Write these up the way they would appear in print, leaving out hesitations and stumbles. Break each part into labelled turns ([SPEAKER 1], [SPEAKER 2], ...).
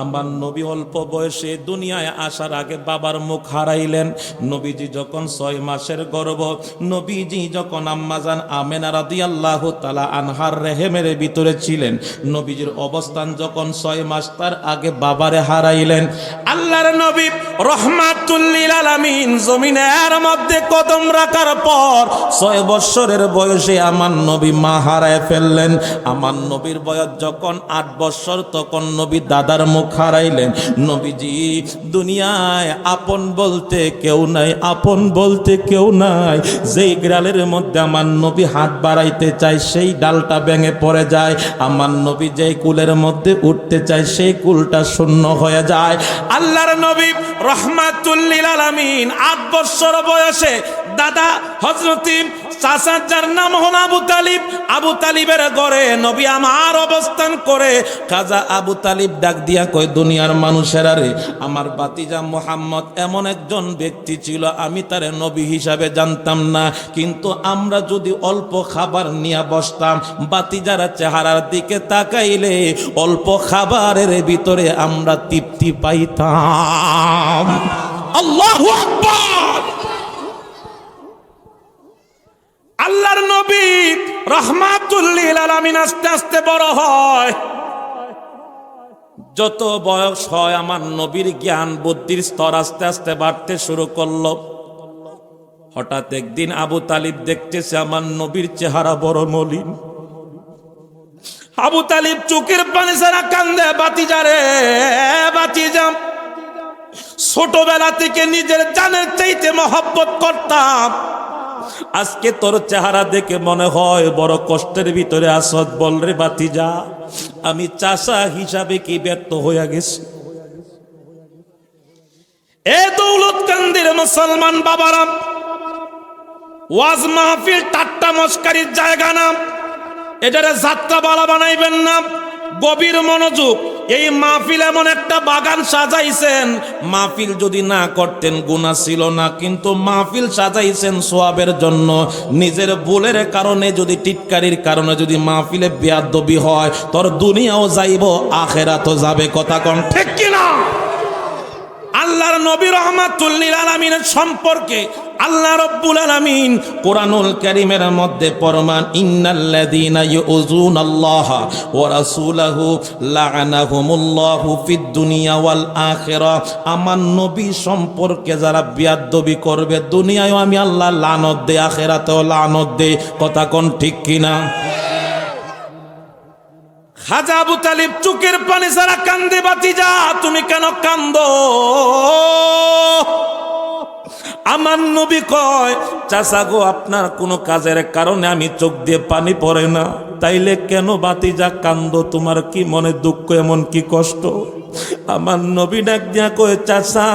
[SPEAKER 1] আমার নবী অল্প বয়সে দুনিয়ায় আসার আগে বাবার মুখ হারাইলেন। নবীজি যখন 6 মাসের গর্ভ, নবীজি যখন আম্মাজান আমেনা রাদিয়াল্লাহু তাআলা আনহার রেহেমের ভিতরে ছিলেন, নবীজির অবস্থান যখন 6 মাস, তার আগে বাবারে হারাইলেন। আল্লাহর নবী রহমাতুল লিল আলামিন জমিনের মধ্যে কদম রাখার পর 6 বছরের বয়সে আমার নবী মা হারায় ফেললেন। আমার নবীর বয়স যখন 8 বছর, তখন নবী দাদার মুখ হারাইলেন। নবীজি দুনিয়ায় আপন বলতে কেউ নাই, আপন বলতে কেউ নাই। যেই গ্রালের মধ্যে আমার নবী হাত বাড়াইতে চায়, সেই ডালটা ভেঙে পড়ে যায়। আমার নবী যেই কুলের মধ্যে উঠতে চায়, সেই কুলটা শূন্য হয়ে যায়। আল্লাহর নবী রহমাতুল লিল আলামিন 8 বছর বয়সে দাদা হযরতি চাচা, যার নাম হল আবু তালিব, আবু তালিবের ঘরে নবী আমার অবস্থান করে। খাজা আবু তালিব ডাক দিয়া কয়, দুনিয়ার মানুষেরা রে, আমার বাতিজা মুহাম্মদ এমন একজন ব্যক্তি ছিল, আমি তারে নবী হিসাবে জানতাম না, কিন্তু আমরা যদি অল্প খাবার নিয়ে বসতাম, বাতিজারা চেহারার দিকে তাকাইলে অল্প খাবারের ভিতরে আমরা তৃপ্তি পাইতাম। আল্লাহু আকবার। আল্লাহর নবী রহমাতুল লিল আলামিন আস্তে আস্তে বড় হয়। যত বয়স হয়, আমার নবীর জ্ঞান বুদ্ধির স্তর আস্তে আস্তে বাড়তে শুরু করলো। হঠাৎ একদিন আবু তালিব দেখতেছে আমার নবীর চেহারা বড় মলিন। আবু তালিব চোখের পানি ছাড়া কান্দে, বাতিজা রে বাতিজা, ছোটবেলা থেকে নিজের জানের চাইতে মহব্বত করতাম, আজকে তোর চেহারা দেখে মনে হয় বড় কষ্টের ভিতরে আসত। বল রে বাতিজা, আমি চাচা হিসাবে কি ব্যর্থ হয়ে গেছি? এ দৌলতকান্দির মুসলমান বাবারা, ওয়াজ মাহফিল ঠাট্টা মস্কারির জায়গা না, এটারে যাত্রা বালা বানাইবেন না। গভীর মনোযোগ। এই মাহফিল এমন একটা বাগান সাজাইছেন, মাহফিল যদি না করতেন গুনাহ ছিল না, কিন্তু মাহফিল সাজাইছেন সওয়াবের জন্য। নিজের ভুলের কারণে যদি, টিটকারির কারণে যদি মাহফিলে বেয়াদবি হয়, তোর দুনিয়াও যাইব, আখিরাতও যাবে। কথা কোন ঠিক কিনা? আল্লাহর নবী রহমাতুল লিল আলামিনের সম্পর্কে আল্লাহ রাব্বুল আলামিন কোরআনুল কারীমের মধ্যে ফরমান, ইন্নাল্লাযীনা ইউযুনাল্লাহা ওয়া রাসূলাহু লা'নাহুমুল্লাহু ফিদ দুনিয়া ওয়াল আখিরা। আমার নবী সম্পর্কে যারা বেয়াদবি করবে, দুনিয়ায়ও আমি আল্লাহ লানত দেই, আখিরাতেও লানত দেই। কথা কোন ঠিক কিনা? খাজা আবু তালিব চোখের পানি ছাড়া কান্দে। বাতিজা, তুমি কেন কান্দো? আমার নবী কয়, চাচা গো, আপনার কোনো কাজের কারণে আমি চোখ দিয়ে পানি পড়ে না, তাইলে কেন বাতিজা কান্দো? তোমার কি মনে দুঃখ, এমন কি কষ্ট? আমার নবী ডাক দিয়া কয়, চাচা,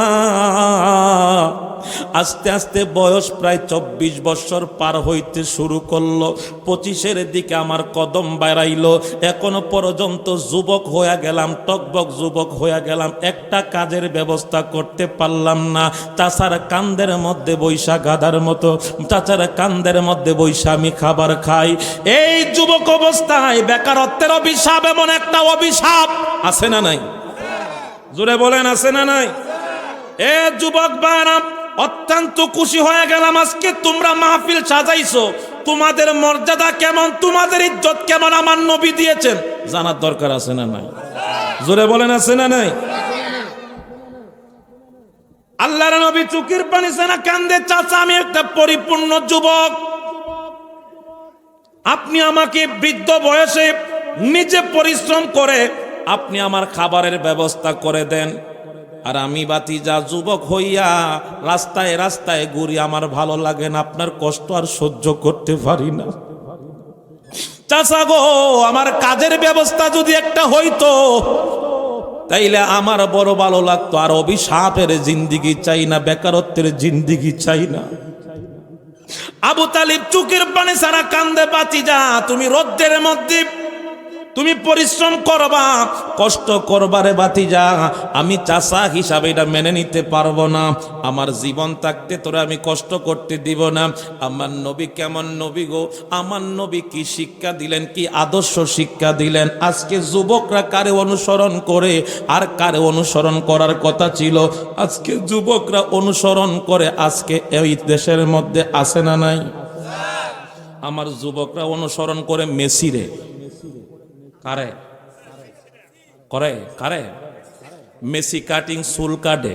[SPEAKER 1] আস্তে আস্তে বয়স প্রায় 24 বছর পার হইতে শুরু করলো। 25-এর দিকে আমার কদম বাড়াইলো। এখনো পর্যন্ত যুবক হয়ে গেলাম, টকবক যুবক হয়ে গেলাম, একটা কাজের ব্যবস্থা করতে পারলাম না। চাচার কান্দের মধ্যে বৈশা গাধার মতো, চাচার কান্দের মধ্যে বৈশা আমি খাবার খাই। এই যুবক অবস্থায় বেকারত্বের অভিশাপ এমন একটা অভিশাপ আছে না নাই? জোরে বলেন, আছে না নাই? এ যুবক ভাইরা, অত্যন্ত খুশি হয়ে গেলাম আজকে তোমরা মাহফিল সাজাইছো। তোমাদের মর্যাদা কেমন, তোমাদের ইজ্জত কেমন আমার নবী দিয়েছেন, জানার দরকার আছে না নাই? জোরে বলেন, আছে না নাই? আল্লাহর নবী চোখের পানি ছাড়া কান্দে, চাচা আমি একটা পরিপূর্ণ যুবক, আপনি আমাকে বৃদ্ধ বয়সে নিজে পরিশ্রম করে আপনি আমার খাবারের ব্যবস্থা করে দেন। আর আমি বাতিজা যুবক হইয়া রাস্তায় রাস্তায় ঘুরি, আমার ভালো লাগে না, আপনার কষ্ট আর সহ্য করতে পারি না। চাচা গো, আমার কাজের ব্যবস্থা যদি একটা হইতো, তাইলে আমার বড় ভালো লাগতো। আর অভিশাপের জিন্দিগি চাই না, বেকারত্বের জিন্দিগি চাই না। আবু তালিব চোখের পানি ছাড়া কান্দে। বাতিজা, তুমি রোদ্রের মধ্যে, তুমি পরিশ্রম করবা, কষ্ট করবারে ভাতিজা, আমি চাচা হিসাবে এটা মেনে নিতে পারবো না। আমার জীবন থাকতে তোরা আমি কষ্ট করতে দিব না। আমার নবী কেমন নবী গো, আমার নবী কি শিক্ষা দিলেন, কি আদর্শ শিক্ষা দিলেন। আজকে যুবকরা কারে অনুসরণ করে আর কারে অনুসরণ করার কথা ছিল, আজকে যুবকরা অনুসরণ করে। আজকে এই দেশের মধ্যে আছে না নাই? আমার যুবকরা অনুসরণ করে মেসিরে। কারে করে? কারে? মেসি কাটিং চুল কাটে,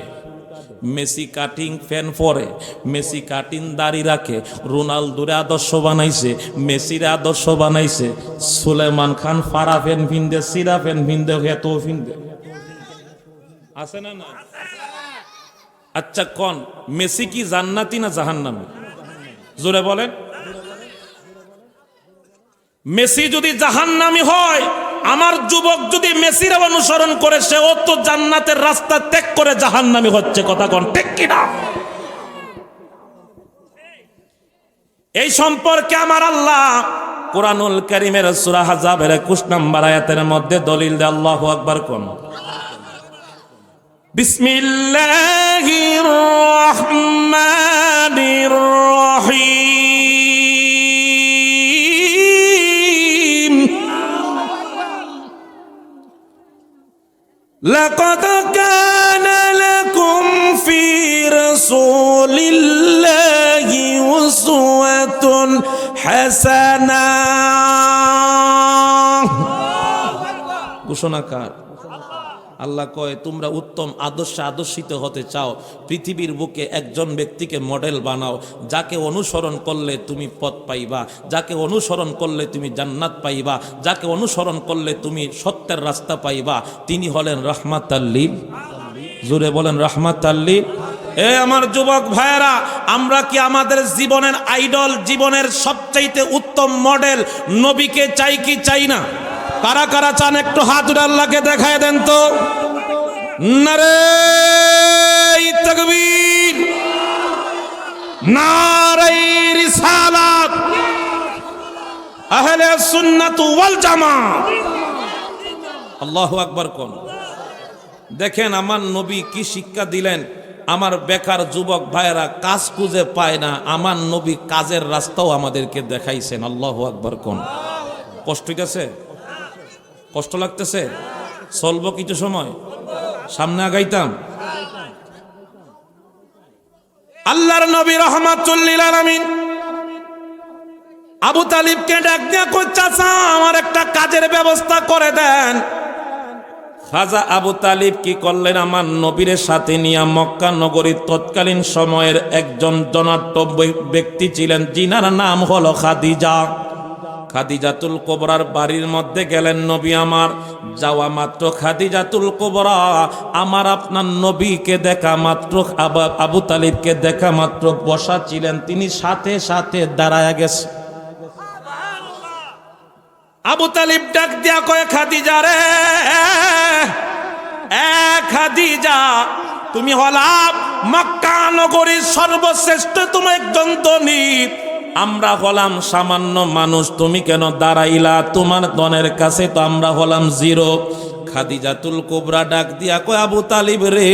[SPEAKER 1] মেসি কাটিং ফ্যান পরে, মেসি কাটিং দাড়ি রাখে। রোনালদোরে আদর্শ বানাইছে, মেসিরে আদর্শ বানাইছে। সুলেমান খান ফারা ফ্যান ভিন্দে, সিরা ফ্যান ভিন্দে, হেতো ভিন্দে। আছে না না? আচ্ছা কোন মেসি কি জান্নাতি না জাহান্নামী? জোরে বলেন। মেসি যদি জাহান্নামী হয়, আমার যুবক যদি মেসির অনুসরণ করে, সেও তো জান্নাতের রাস্তা ত্যাগ করে জাহান্নামী হচ্ছে। কথা কোন ঠিক কিনা? এই সম্পর্কে আমার আল্লাহ কুরআনুল কারীমের সূরা আহজাবের 21 নম্বর আয়াতের মধ্যে দলিল দেয়। আল্লাহু আকবার কোন। বিসমিল্লাহির রহমানির রহিম। লাকাদ কানা লাকুম ফি রাসূলিল্লাহি উসওয়াতুন হাসানাহ। ঘোষণাকার আল্লাহ কয়, তোমরা উত্তম আদর্শে আদর্শিত হতে চাও, পৃথিবীর বুকে একজন ব্যক্তিকে মডেল বানাও, যাকে অনুসরণ করলে তুমি পথ পাইবা, যাকে অনুসরণ করলে তুমি জান্নাত পাইবা, যাকে অনুসরণ করলে তুমি সত্যের রাস্তা পাইবা। তিনি হলেন রাহমাতাল লিল। জোরে বলেন রাহমাতাল লিল। এ আমার যুবক ভাইয়েরা, আমরা কি আমাদের জীবনের আইডল, জীবনের সবচাইতে উত্তম মডেল নবীকে চাই কি চাই না? কারা কারা চান একটু হাত উঠে আল্লাহকে দেখায় দেন তো। নারে তাকবীর, নারে রিসালাত, আহলে সুন্নাত ওয়াল জামাত। আল্লাহু আকবার কোন। দেখেন আমার নবী কি শিক্ষা দিলেন। আমার বেকার যুবক ভাইয়েরা কাজ খুঁজে পায় না, আমার নবী কাজের রাস্তাও আমাদেরকে দেখাইছেন। আল্লাহু আকবার কোন। কষ্ট হইতেছে? কষ্ট লাগতেছে? চলবো কিছু সময়, সামনে আগাইতাম। আল্লাহর নবী রাহমাতুল লিল আলামিন আবু তালিবকে ডাক দিয়া কই, চাচা আমার একটা কাজের ব্যবস্থা করে দেন। খাজা আবু তালিব কি করলেন, আমার নবীর সাথে নিয়ে মক্কা নগরীর তৎকালীন সময়ের একজন জনাঢ্য ব্যক্তি ছিলেন, যিনার নাম হলো খাদিজা। খাদিজাতুল কুবরার বাড়ির মধ্যে গেলেন নবী আমার। যাওয়া মাত্র খাদিজাতুল কুবরা আমার আপনার নবীকে দেখা মাত্র, আবু তালিবকে দেখা মাত্র বসা ছিলেন, তিনি সাথে সাথে দাঁড়ায়া গেছে। আবু তালিব ডাক দিয়া কয়, খাদিজা রে, খাদিজা, তুমি হলা মক্কা নগরীর সর্বশ্রেষ্ঠ তুমি একজন ধনী, আমরা হলাম সামান্য মানুষ, তুমি কেন দাঁড়াইলা? তোমার ধনের কাছে তো আমরা হলাম জিরো। খাদিজাতুল কুবরা ডাক দিয়া কয়, আবু তালিব রে,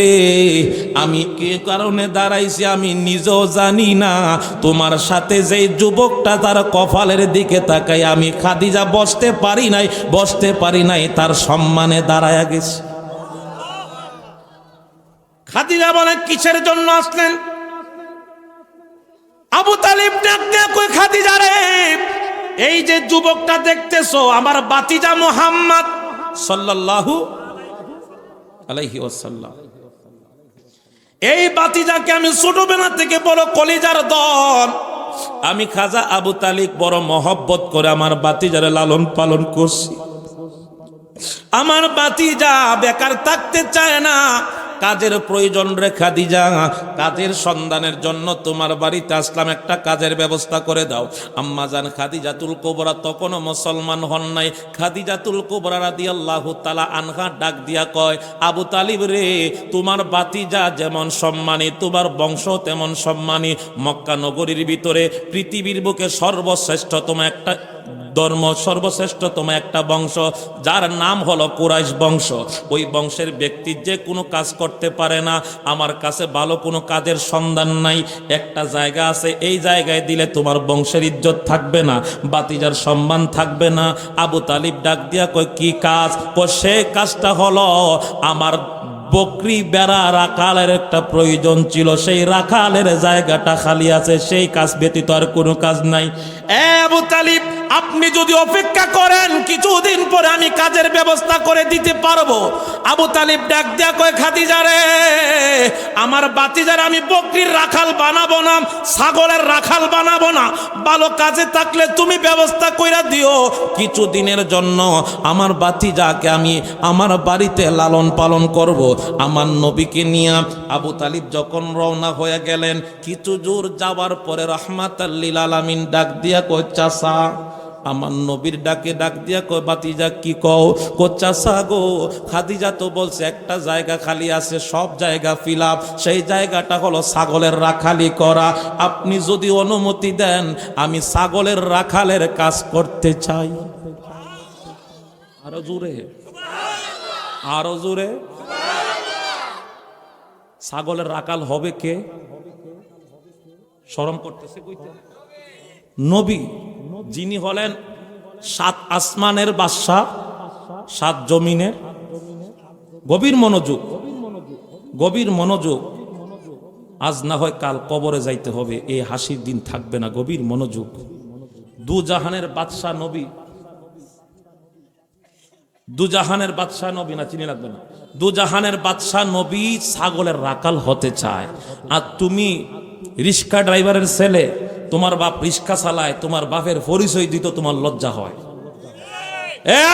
[SPEAKER 1] আমি কি কারণে দাঁড়াইছি আমি নিজেও জানি না। তোমার সাথে যেই যুবকটা তার কপালের দিকে তাকাই আমি খাদিজা বসতে পারি নাই, তার সম্মানে দাঁড়ায়া গেছি। খাদিজা বলে, কিসের জন্য আসলেন? আবু তালিব ডাক দিয়া কয়, খাদিজা রে, এই যে যুবকটা দেখতেছো আমার বাতিজা মুহাম্মদ সাল্লাল্লাহু আলাইহি ওয়াসাল্লাম। এই বাতিজাকে আমি ছোটবেলা থেকে বড় কলিজার দল। আমি খাজা আবু তালিব বড় মহব্বত করে আমার বাতিজারে লালন পালন করছি। আমার বাতিজা বেকার থাকতে চায় না, কাজের প্রয়োজন রে খাদিজা, কাজের সন্ধানের জন্য তোমার বাড়িতে আসলাম, একটা কাজের ব্যবস্থা করে দাও। আম্মা জান খাদিজাতুল কুবরা তখনও মুসলমান হন নাই। খাদিজাতুল কুবরা রাদিয়াল্লাহু তাআলা আনহা ডাক দিয়া কয়, আবু তালিব রে, তোমার বাতিজা যেমন সম্মানী, তোমার বংশ তেমন সম্মানী। মক্কা নগরীর ভিতরে পৃথিবীর বুকে সর্বশ্রেষ্ঠতম একটা ধর্ম সর্বশ্রেষ্ঠতম একটা বংশ, যার নাম হলো কুরাইশ বংশ। ওই বংশের ব্যক্তি যে কোনো কাজ করতে পারে না। আমার কাছে ভালো কোনো কাজের সন্ধান নাই। একটা জায়গা আছে, এই জায়গায় দিলে তোমার বংশের ইজ্জত থাকবে না, বাতিজার সম্মান থাকবে না। আবু তালিব ডাক দিয়া কয় কি কাজ? সে কাজটা হলো আমার বকরি বেড়া রাখালের একটা প্রয়োজন ছিল, সেই রাখালের জায়গাটা খালি আছে, সেই কাজ ব্যতীত আর কোনো কাজ নাই। আবু তালিব, আপনি যদি অপেক্ষা করেন কিছুদিন পরে আমি কাজের ব্যবস্থা করে দিতে পারবো। আবু তালিব ডাক দিয়া কয় খাদিজা রে, আমার বাতিজার আমি বকরির রাখাল বানাবো না, ছাগলের রাখাল বানাবো না, ভালো কাজে থাকলে তুমি ব্যবস্থা কইরা দিও। কিছুদিনের জন্য আমার বাতিজাকে আমি আমার বাড়িতে লালন পালন করব। আমার নবীকে নিয়ে আবু তালিব যখন রওনা হয়ে গেলেন, কিছু দূর যাওয়ার পরে রাহমাতাল লিল আলামিন ডাক দিয়া কয় চাচা, আমার নবীর ডাকে ডাক দিয়া কয় বাতিজা কি কও? চাচা গো, খাদিজা তো বলছে একটা জায়গা খালি আছে, সব জায়গা ফিল আপ, সেই জায়গাটা হলো ছাগলের রাখালি করা। আপনি যদি অনুমতি দেন আমি ছাগলের রাখালের কাজ করতে চাই। আরো জোরে, আরো জোরে। ছাগলের রাখাল হবে কে? শরম করতেছে কইতে? নবী, যিনি হলেন 7 আসমানের বাদশা, 7 জমিনের। গভীর মনোযোগ, গভীর মনোযোগ। আজ না হয় কাল কবরে যাইতে হবে, এই হাসির দিন থাকবে না। গভীর মনোযোগ। দু জাহানের বাদশা নবী, দু জাহানের বাদশা নবী, না চিনি লাগবে না, দু জাহানের বাদশা নবী ছাগলের রাখাল হতে চায়। আর তুমি রিক্সা ড্রাইভারের ছেলে, তোমার বাপ রিক্সা চালায়, তোমার বাপের পরিচয় দিত তোমার লজ্জা হয়?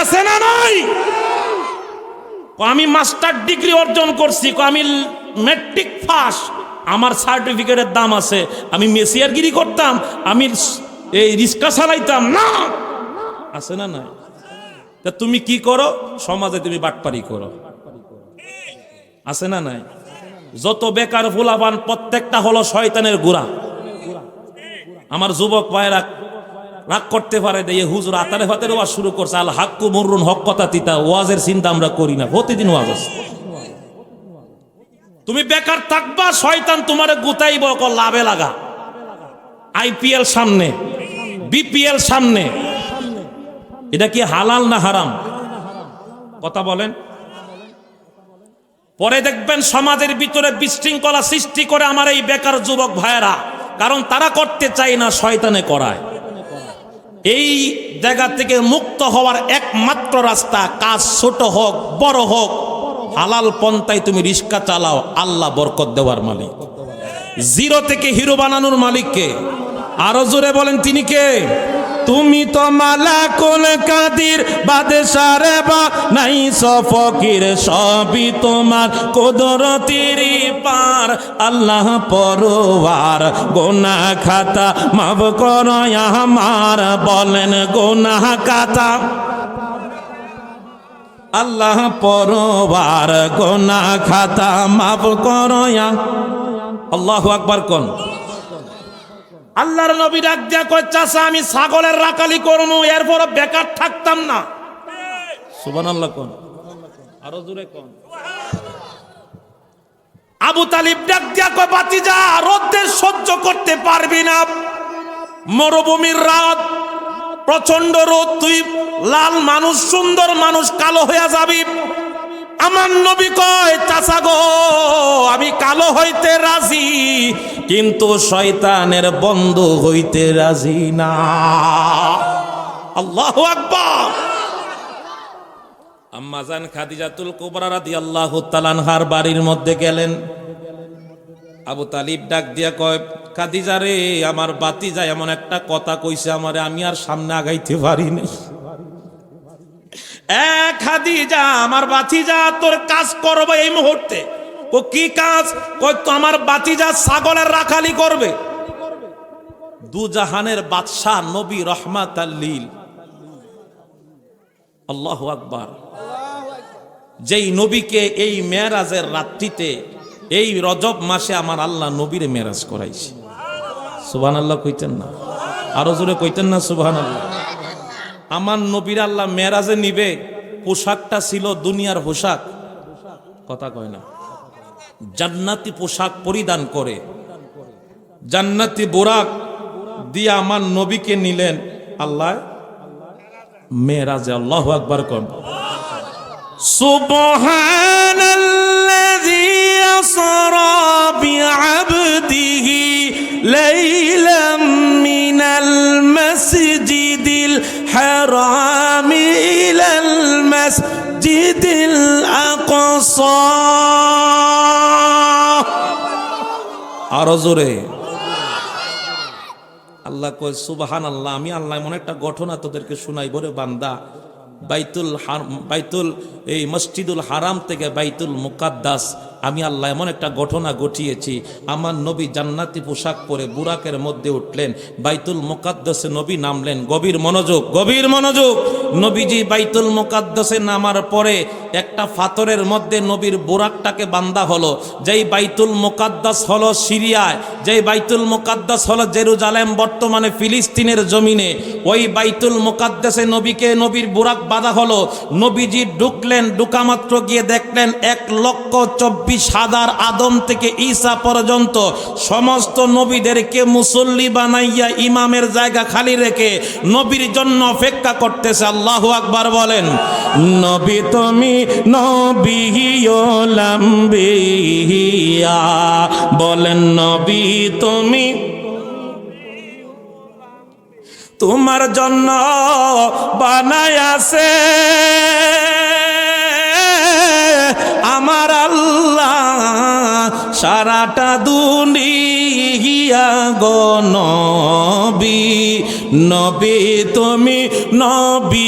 [SPEAKER 1] আছে না নাই? আমি মাস্টার ডিগ্রি অর্জন করছি, আমি ম্যাট্রিক পাস, আমার সার্টিফিকেটের দাম আছে, আমি মেসিয়ারগিরি করতাম, আমি এই রিক্সা চালাইতাম না? আছে না নাই? তা তুমি কি করো? সমাজে তুমি বাটপারি করো। আছে না নাই? যত বেকার ফুলাবান প্রত্যেকটা হলো শয়তানের গুড়া। আমার যুবক ভাইরা রাগ করতে পারে, হুজুর আতারে ফাতারে ওয়াজ শুরু করছে, আল হাক্কু মুররুন, হক কথা তিতা, ওয়াজের চিন্তা আমরা করি না, প্রতিদিন ওয়াজ আছে। তুমি বেকার থাকবা, শয়তান তোমারে গুতাইব, লাভে লাগা। আইপিএল সামনে, বিপিএল সামনে, এটা কি হালাল না হারাম? কথা বলেন। পরে দেখবেন সমাজের ভিতরে বিশৃঙ্খলা সৃষ্টি করে আমার এই বেকার যুবক ভাইয়েরা, কারণ তারা করতে চায় না, শয়তানে করায়। এই জায়গা থেকে মুক্ত হওয়ার একমাত্র রাস্তা, কাজ ছোট হোক বড় হোক, হালাল পন্থায় তুমি রিক্সা চালাও, আল্লাহ বরকত দেওয়ার মালিক। জিরো থেকে হিরো বানানোর মালিককে আরো জোরে বলেন, তিনি কে? তুমি তো মালাকুল কাদির বাদশারে বা নাই ফকির, সবই তোমার কুদরতের পার। আল্লাহ পরওয়ার, গুনাহ খাতা মাফ করো আমার, বলেন গুনাহ খাতা। আল্লাহ পরওয়ার, গুনাহ খাতা মাফ করো। আল্লাহু আকবার কোন। আল্লাহর নবী ডাক দিয়া কয় চাচা, আমি ছাগলের রাখালি করবো, এরপর বেকার থাকতাম না। সুবহানাল্লাহ কোন, আরো জোরে কোন। আবু তালিব ডাক দিয়া কয় বাতিজা, রোদের সহ্য করতে পারবি না, মরুভূমির রাত, প্রচন্ড রোদ, তুই লাল মানুষ, সুন্দর মানুষ, কালো হয়ে যাবি। আমার নবী কয় চাচা গো, আমি কালো হইতে রাজি, কিন্তু শয়তানের বন্ধু হইতে রাজি না। আল্লাহু আকবার। আম্মা জান খাদিজাতুল কুবরা রাদিয়াল্লাহু তাআলা আনহার বাড়ির মধ্যে গেলেন। আবু তালিব ডাক দিয়া কয় খাদিজা রে, আমার বাতিজা এমন একটা কথা কইছে আমারে, আমি আর সামনে আগাইতে পারি নাই। খাদিজা, আমার বাতিজা তোর কাজ করবে এই মুহূর্তে। ও কি কাজ? তো আমার বাতিজা ছাগলের রাখালি করবে। দু জাহানের বাদশাহ নবী রহমাতাল লিল, আল্লাহু আকবার, যেই নবীকে এই মেরাজের রাত্রিতে, এই রজব মাসে আমার আল্লাহ নবীরে মেরাজ করাইছে। সুবহানাল্লাহ কইতেন না? আরো জোরে কইতেন না সুবহানাল্লাহ? আমার নবীর আল্লাহ মেরাজে নিবে, পোশাকটা ছিল দুনিয়ার পোশাক, কথা কয় না, জান্নাতি পোশাক পরিধান করে জান্নাতি বোরাক দিয়ে আমার নবীকে নিলেন আল্লাহ মেরাজে। আল্লাহু আকবার কোন। সুবহানাল্লাযী আসরা বিআবদিহি লাইলাম মিনাল মাসজিদিল হারাম ইলাল মাসজিদিল আকসা। আরো জোরে আল্লাহ কয় সুবহানাল্লাহ। আমি আল্লাহ এমন একটা ঘটনা তোদেরকে শুনাইব রে বান্দা, বাইতুল এই মসজিদুল হারাম থেকে বাইতুল মুকাদ্দাস আমি আল্লাহ এমন একটা ঘটনা ঘটিয়েছি। আমার নবী জান্নাতি পোশাক পরে বুরাকের মধ্যে উঠলেন, বাইতুল মুকাদ্দাসে নবী নামলেন। গভীর মনোযোগ, গভীর মনোযোগ। নবীজি বাইতুল মুকাদ্দাসে নামার পরে একটা পাথরের মধ্যে নবীর বুরাকটাকে বান্ধা হলো। যেই বাইতুল মুকাদ্দাস হলো সিরিয়ায়, যেই বাইতুল মুকাদ্দাস হলো জেরুজালেম বর্তমানে ফিলিস্তিনের জমিনে, ওই বাইতুল মুকাদ্দাসে নবীকে নবীর বুরাক বাঁধা হলো। নবীজি ঢুকলেন, ঢুকামাত্র গিয়ে দেখলেন 1,24,000 আদম থেকে ঈসা পর্যন্ত সমস্ত নবীদেরকে মুসল্লি বানাইয়া ইমামের জায়গা খালি রেখে নবীর জন্য অপেক্ষা করতেছে। আল্লাহু আকবার বলেন। নবী তুমি নবীলাম্বিয়া বলেন, নবী তুমি, তোমার জন্য বানায় আছে আমার আল্লাহ সারাটা দুনিয়া গো নবী। নবী তুমি নবীলাম্বিয়া,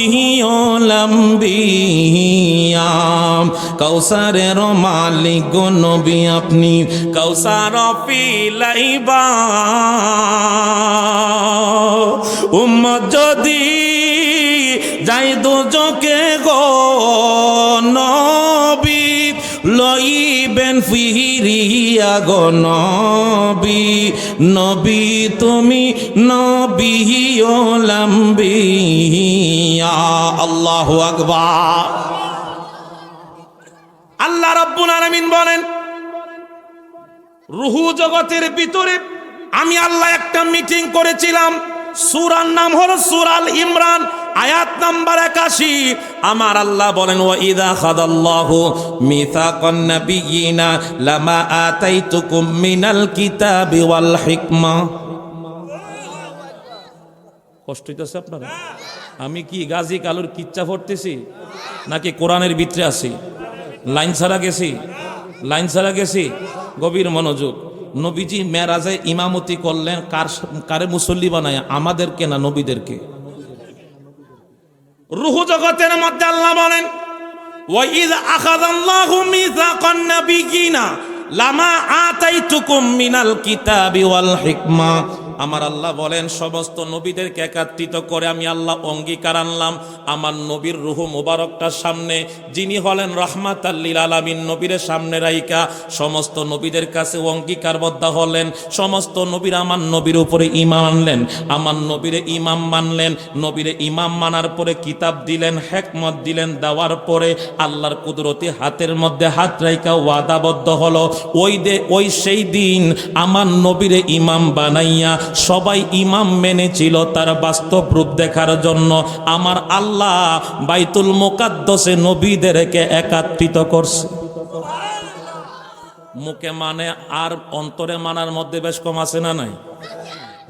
[SPEAKER 1] কাউসারের মালিক গো নবী আপনি, কাউসার পিলাইবা উম্মত যদি যাই দুজকে গো নবী লইবেন ফিরিয়া গো নবী। নবী তুমি নবীলাম্বিয়া। আল্লাহু আকবার। আল্লাহ রাব্বুল আলামিন বলেন, রুহু জগতের ভিতরে আমি আল্লাহ একটা মিটিং করেছিলাম। সূরার নাম হলো সূরা ইমরান, আয়াত নাম্বার 81। আমার আল্লাহ বলেন, ওয়া ইযা খাদাল্লাহু মিসাকান নাবিয়িনা লামা আতাইতুকুম মিনাল কিতাবি ওয়াল হিকমা। কষ্ট হইতেছে আপনারা? আমি কি গাজী কালুর কিচ্ছা পড়তেছি নাকি কোরআনের ভিতরে আছি? লাইন ছাড়া গেছি, লাইন ছাড়া গেছি। গভীর মনোযোগ। নবীজি মেরাজে ইমামতি করলেন কারে মুসল্লি বানায়? আমাদেরকে না নবীদেরকে? রূহ জগতের মধ্যে আল্লাহ বলেন, ওয়া ইয আখাযাল্লাহু মিসাকান নাবিয়িনা লামা আতাইতুকুম মিনাল কিতাবি ওয়াল হিকমা। আমার আল্লাহ বলেন, সমস্ত নবীদেরকে একত্রিত করে আমি আল্লাহ অঙ্গীকার আনলাম আমার নবীর রূহ মুবারকটার সামনে, যিনি হলেন রাহমাতাল লিল আলামিন, নবীর সামনে রাইকা সমস্ত নবীদের কাছে অঙ্গীকারবদ্ধ হলেন। সমস্ত নবীর আমার নবীর উপরে ঈমান আনলেন, আমার নবীরে ইমাম মানলেন। নবীরে ইমাম মানার পরে কিতাব দিলেন, হিকমত দিলেন। দেওয়ার পরে আল্লাহর কুদরতি হাতের মধ্যে হাত রাইকা ওয়াদাবদ্ধ হলো, ওই সেই দিন আমার নবীরে ইমাম বানাইয়া সবাই ইমাম মেনেছিল তার বাস্তব রূপ দেখার জন্য। আমার আল্লাহ বাইতুল মুকাদ্দাসে নবীদেরকে একত্রিত করছে। মুখে মানে আর অন্তরে মানার মধ্যে বেশ কম আছে না নাই?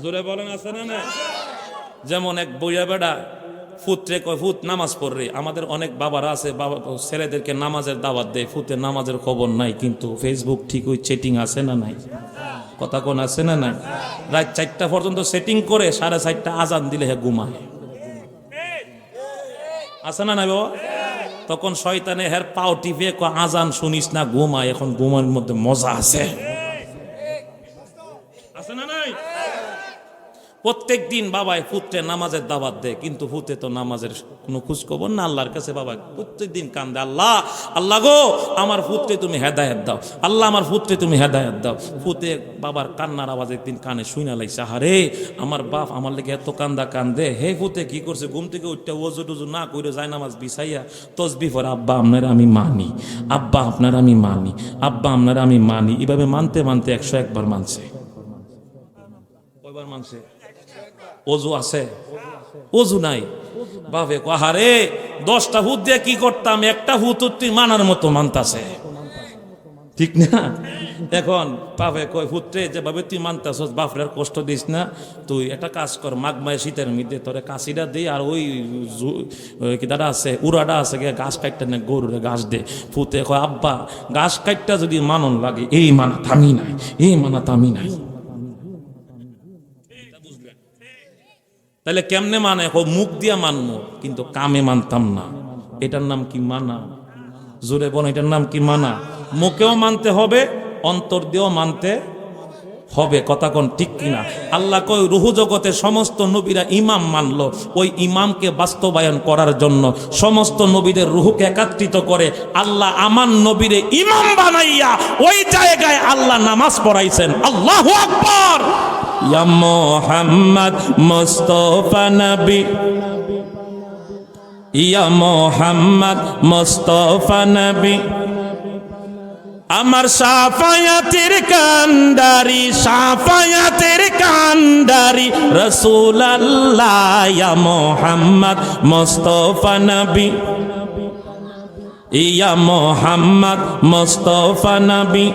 [SPEAKER 1] জোরে বলেন, আছে না নাই? যেমন এক বইয়া বেড়া ফুতরে কয় ফুত নামাজ পড়রে। আমাদের অনেক বাবারা আছে, বাবা ছেলেদেরকে নামাজের দাওয়াত দেয়, ফুতের নামাজের খবর নাই, কিন্তু ফেসবুক ঠিক ওই চেটিং আছে না নাই? কথা কোন আছে না নাই? রাত 4টা পর্যন্ত সেটিং করে 4:30 আজান দিলে হে ঘুমায়। আছে না নাই বাবা? তখন শয়তানে হের পাও টিপে কয় আজান শুনিস না, ঘুমায়। এখন ঘুমানোর মধ্যে মজা আছে, আছে না নাই? প্রত্যেক দিন বাবায় পুত্রে নামাজের দাওয়াত দেয়, কিন্তু পুতে তো নামাজের কোনো খোঁজ খবর না। আল্লাহর কাছে বাবা প্রত্যেক দিন কান্দে, আল্লাহ আল্লাহ গো আমার পুত্রে তুমি হেদায়েত দাও, আল্লাহ আমার পুত্রে তুমি হেদায়েত দাও। পুতে বাবার কান্নার আওয়াজ একদিন কানে শুইনা লাইছে, আহারে আমার বাপ আমার লেগে এত কান্দা কান্দে। হে পুতে কি করছে, ঘুম থেকে উঠতে ওযু টুজু না কইরে যায় নামাজ বিছাইয়া তসবিহ পড়ে, আব্বা আপনার আমি মানি, আব্বা আপনার আমি মানি, আব্বা আপনার আমি মানি। এভাবে মানতে মানতে 101 বার মানছে। কয়বার মানছে? ওযু আছে, ওযু নাই। বাপে আহারে 10টা হুত দিয়ে কি করতাম, একটা হুত তুই মানার মতো মানতাছে, ঠিক না? এখন বাপে কয় পুত্রে যেভাবে তুই মানতাছস বাপরে আর কষ্ট দিস না, তুই একটা কাজ কর, মাঘ মাসে শীতের মধ্যে তোরে কাশিটা দিই আর ওই কি দাদা আছে উড়াটা আছে গাছ কাটতে না গরুরে ঘাস দে। পুতে কয় আব্বা ঘাস কাটটা যদি মানন লাগে এই মানা থামি নাই, এই মানা থামি নাই। তাহলে কেমনে মানে? মুখ দিয়া মানবো কিন্তু কামে মানতাম না। এটার নাম কি মানা? জোরে বল, এটার নাম কি মানা? মুখেও মানতে হবে, অন্তর দিয়েও মানতে হবে। কথা কোন ঠিক কিনা? আল্লাহ কই রুহু জগতের সমস্ত নবীরা ইমাম মানলো, ওই ইমামকে বাস্তবায়ন করার জন্য সমস্ত নবীদের রুহুকে একত্রিত করে আল্লাহ আমার নবীরে ইমাম বানাইয়া ওই জায়গায় আল্লাহ নামাজ পড়াইছেন। আল্লাহু আকবার। ইয়া মুহাম্মদ মুস্তাফা নবী, ইয়া মুহাম্মদ মুস্তাফা নবী, আমার শাফায়াতের কান্ডারি, শাফায়াতের কান্ডারি রাসূলুল্লাহ, ইয়া মুহাম্মদ মুস্তাফা নবী, ইয়া মুহাম্মদ মুস্তাফা নবী,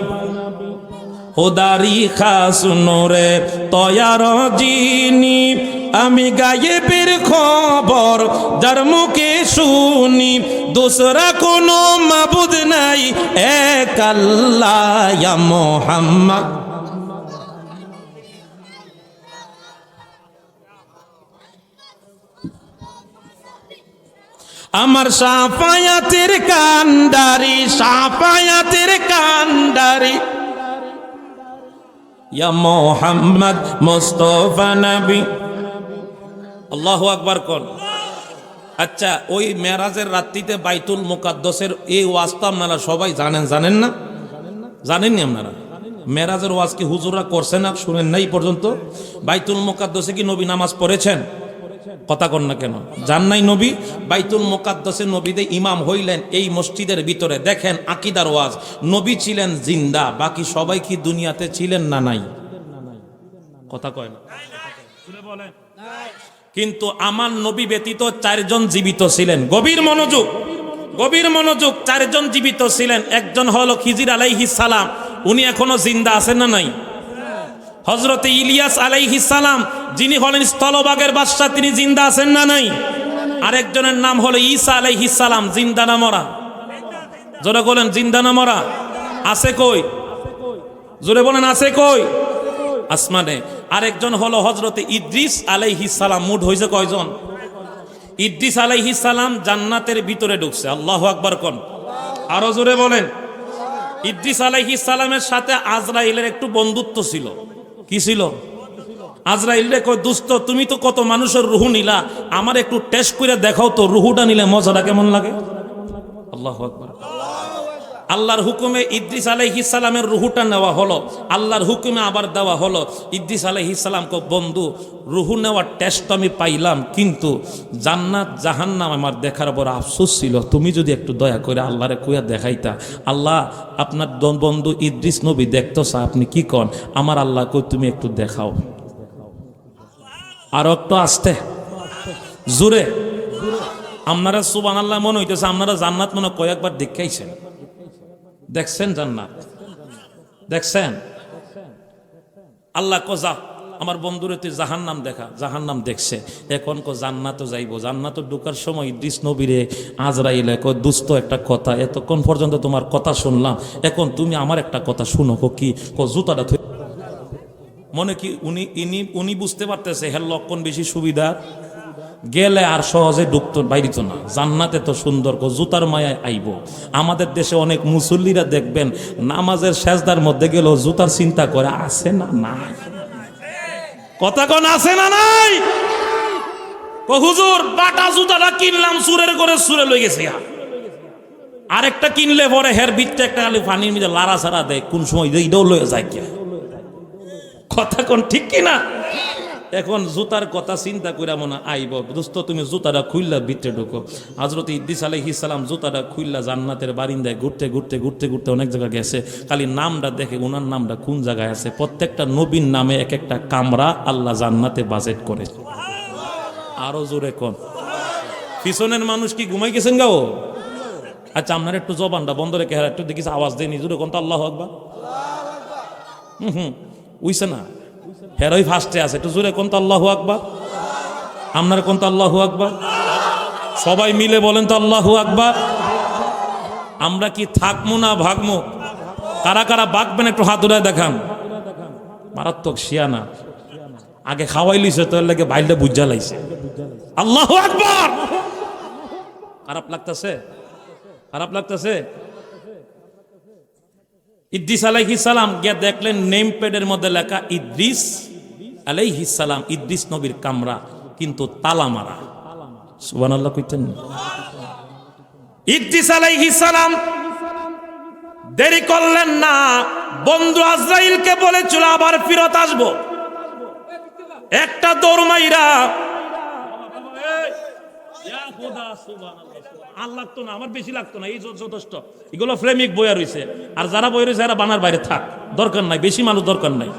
[SPEAKER 1] খোদারি খাস নূরে তয়ার যিনি, আমি গায়েবের খবর যার মুখে শুনি, দোসরা কোনো মাবুদ নাই এক আল্লাহ, ইয়া মুহাম্মদ। আমার শাফায়াতের কান্ডারি, শাফায়াতের কান্ডারি, ইয়া মুহাম্মদ মুস্তাফা নবী। আল্লাহু আকবার কোন। আচ্ছা, ওই মেরাজের রাত্রিতে বাইতুল মুকাদ্দাসের এই ওয়াজটা আপনারা সবাই জানেন, জানেন না? জানেননি আপনারা? মেরাজের ওয়াজ কি হুজুররা করছেন না? শুনেন নাই পর্যন্ত? বাইতুল মুকাদ্দাসে কি নবী নামাজ পড়েছেন? কথা কন না কেন? জান নাই নবী? বাইতুল মুকাদ্দাসে নবীদের ইমাম হইলেন এই মসজিদের ভিতরে। দেখেন আকীদার ওয়াজ, নবী ছিলেন জিন্দা, বাকি সবাই কি দুনিয়াতে ছিলেন না নাই? কথা কয় না, বলেন। কিন্তু আমার নবী ব্যতীত 4 জন জীবিত ছিলেন। গভীর মনোযোগ, গভীর মনোযোগ। 4 জন জীবিত ছিলেন। একজন হলো খিজির আলাইহিস সালাম, উনি এখনো জিন্দা আছেন না নাই? হযরতে ইলিয়াস আলাইহিস সালাম, যিনি হলেন স্থলভাগের বাদশা, তিনি জিন্দা আছেন না নাই? আরেকজনের নাম হলো ঈসা আলাইহিস সালাম, জিন্দা না মরা? জোরে বলেন, জিন্দা না মরা? আছে কই? জোরে বলেন, আছে কই? আসমানে। আরেকজন হলো হযরতে ইদ্রিস আলাইহিস সালাম। মোট হইছে কয়জন? ইদ্রিস আলাইহিস সালাম জান্নাতের ভিতরে ঢুকছে। আল্লাহু আকবার কোন। আরো জোরে বলেন। ইদ্রিস আলাইহিস সালামের সাথে আজরাইলের একটু বন্ধুত্ব ছিল। কি ছিল? আজরাইল রে কয়, দোস্ত তুমি তো কত মানুষের রুহু নিলা, আমার একটু টেস্ট করে দেখাও তো রুহুটা নিলে মজাটা কেমন লাগে। আল্লাহু আকবার। আল্লাহর হুকুমে ইদ্রিস আলাইহিস সালামের রুহুটা নেওয়া হলো, আল্লাহর হুকুমে আবার দেওয়া হলো। ইদ্রিস আলাইহিস সালাম কো, বন্ধু রুহু নেওয়ার টেস্ট আমি পাইলাম, কিন্তু জান্নাত জাহান্নাম আমার দেখার বড় আফসোস ছিল, তুমি যদি একটু দয়া করে আল্লাহরে কইয়া দেখাইতা। আল্লাহ আপনার বন্ধু ইদ্রিস নবী দেখতেছ, আপনি কি কন? আমার আল্লাহ কই, তুমি একটু দেখাও। আর একটু আসতে জোরে। আপনারা সুবহানাল্লাহ মনে হইতেছে আপনারা জান্নাত মনে কয়েকবার দেখাইছেন, দেখছেন জান্নাত, দেখছেন? আল্লাহ কো, যা আমার বন্ধুরে তুই জাহান্নাম দেখা। জাহান্নাম দেখছে, এখন কো জান্নাতও যাইব। জান্নাত ঢুকার সময় ইদ্রিস নবীরে আজরাইলে কো, দুস্থ একটা কথা, এতক্ষণ পর্যন্ত তোমার কথা শুনলাম, এখন তুমি আমার একটা কথা শুনো। কো কি? কো জুতাটা মনে কি উনি বুঝতে পারতেছে হের লক্ষণ বেশি সুবিধা, গেলে আর সহজে ঢুকতো বাইরিত না। জান্নাতে তো সুন্দর, জুতার মায়ায় আইব। আমাদের দেশে অনেক মুসল্লিরা দেখবেন নামাজের সেজদার মধ্যে গেলেও জুতার চিন্তা করে, আছে না? না। কথা কোন আছে না নাই? হুজুর বাটা জুতাটা কিনলাম, সুরের করে সুরে লই গেছে। আরেকটা কিনলে পরে হের ভিতরে একটা খালি পানির মধ্যে লাড়া ছাড়া দেয়, কোন সময় এইটাও লয়ে যায় কে? কথা কোন ঠিক কিনা? এখন জুতার কথা চিন্তা করে মনে আইব, দোস্ত তুমি জুতাটা খুললা ভিতরে ঢুকো। হযরত ইদ্রিস আলাইহিস সালাম জুতাটা খুললা জান্নাতের বারিন্দায় ঘুরতে ঘুরতে ঘুরতে ঘুরতে অনেক জায়গায় গেছে, খালি নামটা দেখে ওনার নামটা কোন জায়গায় আছে। প্রত্যেকটা নবীর নামে এক একটা কামরা আল্লাহ জান্নাতে বাজেট করে। আরো জোরে কোন? পিছনের মানুষ কি ঘুমাই গেছেন গাও? আচ্ছা আপনার একটু জবানটা বন্ধ রেখে একটু দেখিস আওয়াজ দেয়নি জোরে কোন তো আল্লাহু আকবার। উইছে না হেরোই ফার্স্টে আছে, একটু জোরে কোন তো আল্লাহু আকবার। আপনার কোন তো আল্লাহু আকবার। সবাই মিলে বলেন তো আল্লাহু আকবার। আমরা কি থাকবো না ভাগমো? কারা কারা বাগবেন একটু হাত উঠায় দেখান। মারাত্মক শিয়ানা, আগে খাওয়াই লিছে তোর লাগে বাইলটা বুঝা লাইছে। আল্লাহু আকবার। খারাপ লাগতেছে? খারাপ লাগতেছে? ইদ্রিস আলাইহিস সালাম গিয়ে দেখলেন নেম প্যাডের মধ্যে লেখা ইদ্রিস আলাইহিস সালাম, ইদ্রিস নবীর কামরা, কিন্তু তালা মারা। সুবহানাল্লাহ কইতেন। ইদ্রিস আলাইহিস সালাম দেরি করলেন না, বন্ধু আজরাইলকে বলেছিল আবার ফিরত আসবো। একটা দৌড় মাইরা আর লাগতো না, আমার বেশি লাগতো না, এই যথেষ্ট। এগুলো প্রেমিক বইয়া রয়েছে, আর যারা বই রয়েছে এরা বানার বাইরে থাক, দরকার নাই, বেশি মানুষ দরকার নাই।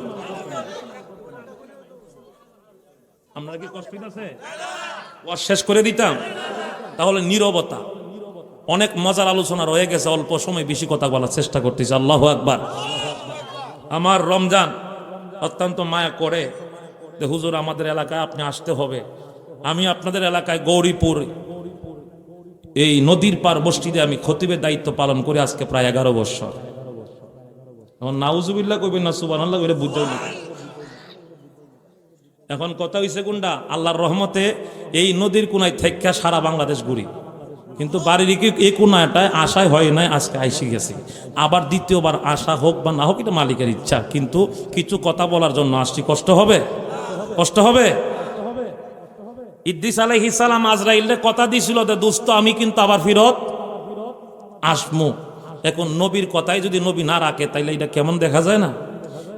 [SPEAKER 1] আপনারা কি কষ্ট আছে? ওয়াজ শেষ করে দিতাম তাহলে নীরবতা। অনেক মজার আলোচনা রয়ে গেছে, অল্প সময় বেশি কথা বলার চেষ্টা করতেছি। আল্লাহু আকবার। আমার রমজান অত্যন্ত মায়া করে যে হুজুর আমাদের এলাকায় আপনি আসতে হবে। আমি আপনাদের এলাকায় গৌরীপুর এই নদীর পার মসজিদে আমি খতিবের দায়িত্ব পালন করে আজকে প্রায় 11 বছর। এখন নাউজুবিল্লাহ কইবেন না সুবহানাল্লাহ কইলে বুঝাই না। এখন কথা হইছে কোনটা, আল্লাহর রহমতে এই নদীর কোনায় থেকে সারা বাংলাদেশ ঘুরি, কিন্তু বাড়ির এই কোনাটায় আশায় হয় নাই, আজকে আইসি গেছি। আবার দ্বিতীয়বার আশা হোক বা না হোক এটা মালিকের ইচ্ছা, কিন্তু কিছু কথা বলার জন্য আসছি। কষ্ট হবে? কষ্ট হবে? ইদ্রিস আলাইহিস সালাম আজরাইলকে কথা দিছিল যে দোস্ত আমি কিন্তু আবার ফিরত আসমু। এখন নবীর কথাই যদি নবী না রাখে তাইলে এটা কেমন দেখা যায় না?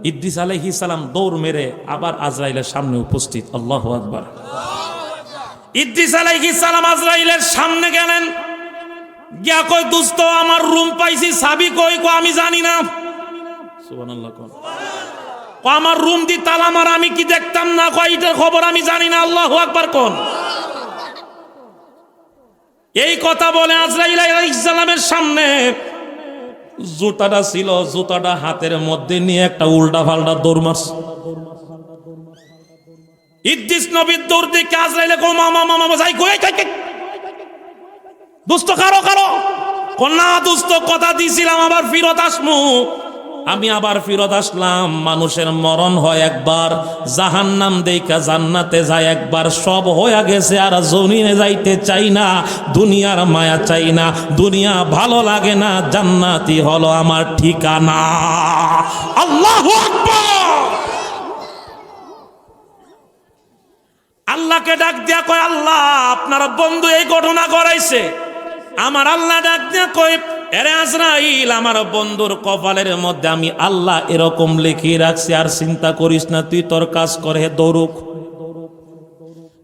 [SPEAKER 1] ইদ্রিস আলাইহিস সালাম দৌড় মেরে আবার আজরাইলের সামনে উপস্থিত। আল্লাহু আকবার। ইদ্রিস আলাইহিস সালাম আজরাইলের সামনে গেলেন, গিয়া কয় দোস্ত আমার রুম পাইছি, চাবি কই? কো আমি জানি না। সুবহানাল্লাহ। কোন আমার রুম দি তালা মারা, আমি কি দেখতাম না? কয় এটার খবর আমি জানি না। আল্লাহু আকবার। কোন এই কথা বলে আজরাইল আলাইহিস সালামের সামনে জুতাটা ছিল, জুতাটা হাতের মধ্যে নিয়ে একটা উল্টা পাল্টা দৌড় মারছে। ইদ্রিস নবীর দৌড় দেখে আজরাইলে কো মামা মামা যাই কই দোস্ত কারো কারো কন্যা দোস্ত কথা দিছিলাম আবার ফিরত আসমু। আমি আবার ফিরত আসলাম। মানুষের মরণ হয় একবার, জাহান্নাম দেইকা জান্নাতে যায় একবার, সব হয়ে গেছে আর জমিনে যাইতে চাই না, দুনিয়ার মায়া চাই না, দুনিয়া ভালো লাগে না, জান্নাতি হলো আমার ঠিকানা। আল্লাহু আকবার। আল্লাহকে ডাক দিয়া কয় আল্লাহ আপনার বন্ধু এই ঘটনা করাইছে। আমার আল্লাহ ডাক দিয়া কয় এরে আজরাইল আমার বন্ধুর কপালের মধ্যে আমি আল্লাহ এরকম লিখিয়ে রাখছি, আর চিন্তা করিস না, তুই তোর কাজ করে দৌড়ুক।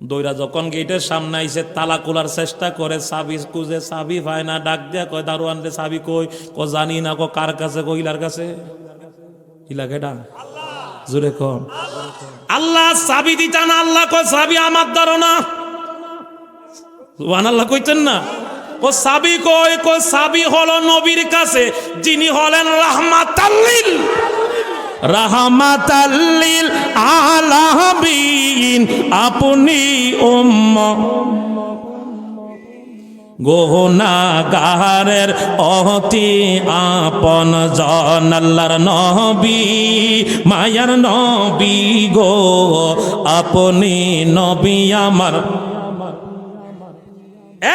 [SPEAKER 1] দৌড়া যখন গেটের সামনে আইসে তালা খোলার চেষ্টা করে, চাবি খুঁজে চাবি পায় না। ডাক দিয়া কয় দারোয়ান রে চাবি কই? কো জানি না। কো কার কাছে? কো ইলার কাছে। ইলা কেডা? জোরে কন। আল্লাহ চাবি দিতা না। আল্লাহ কয় চাবি আমার ধরো না। সুবহানাল্লাহ কইতেন না? ও চাবি কই? কো চাবি হলো নবীর কাছে, যিনি হলেন রাহমাতাল্লিল রাহমাতাল্লিল আলামিন। আপনি গুনাহগারের অতি আপন জন, আল্লাহর নবী মায়ার নবী গো, আপনি নবী আমার।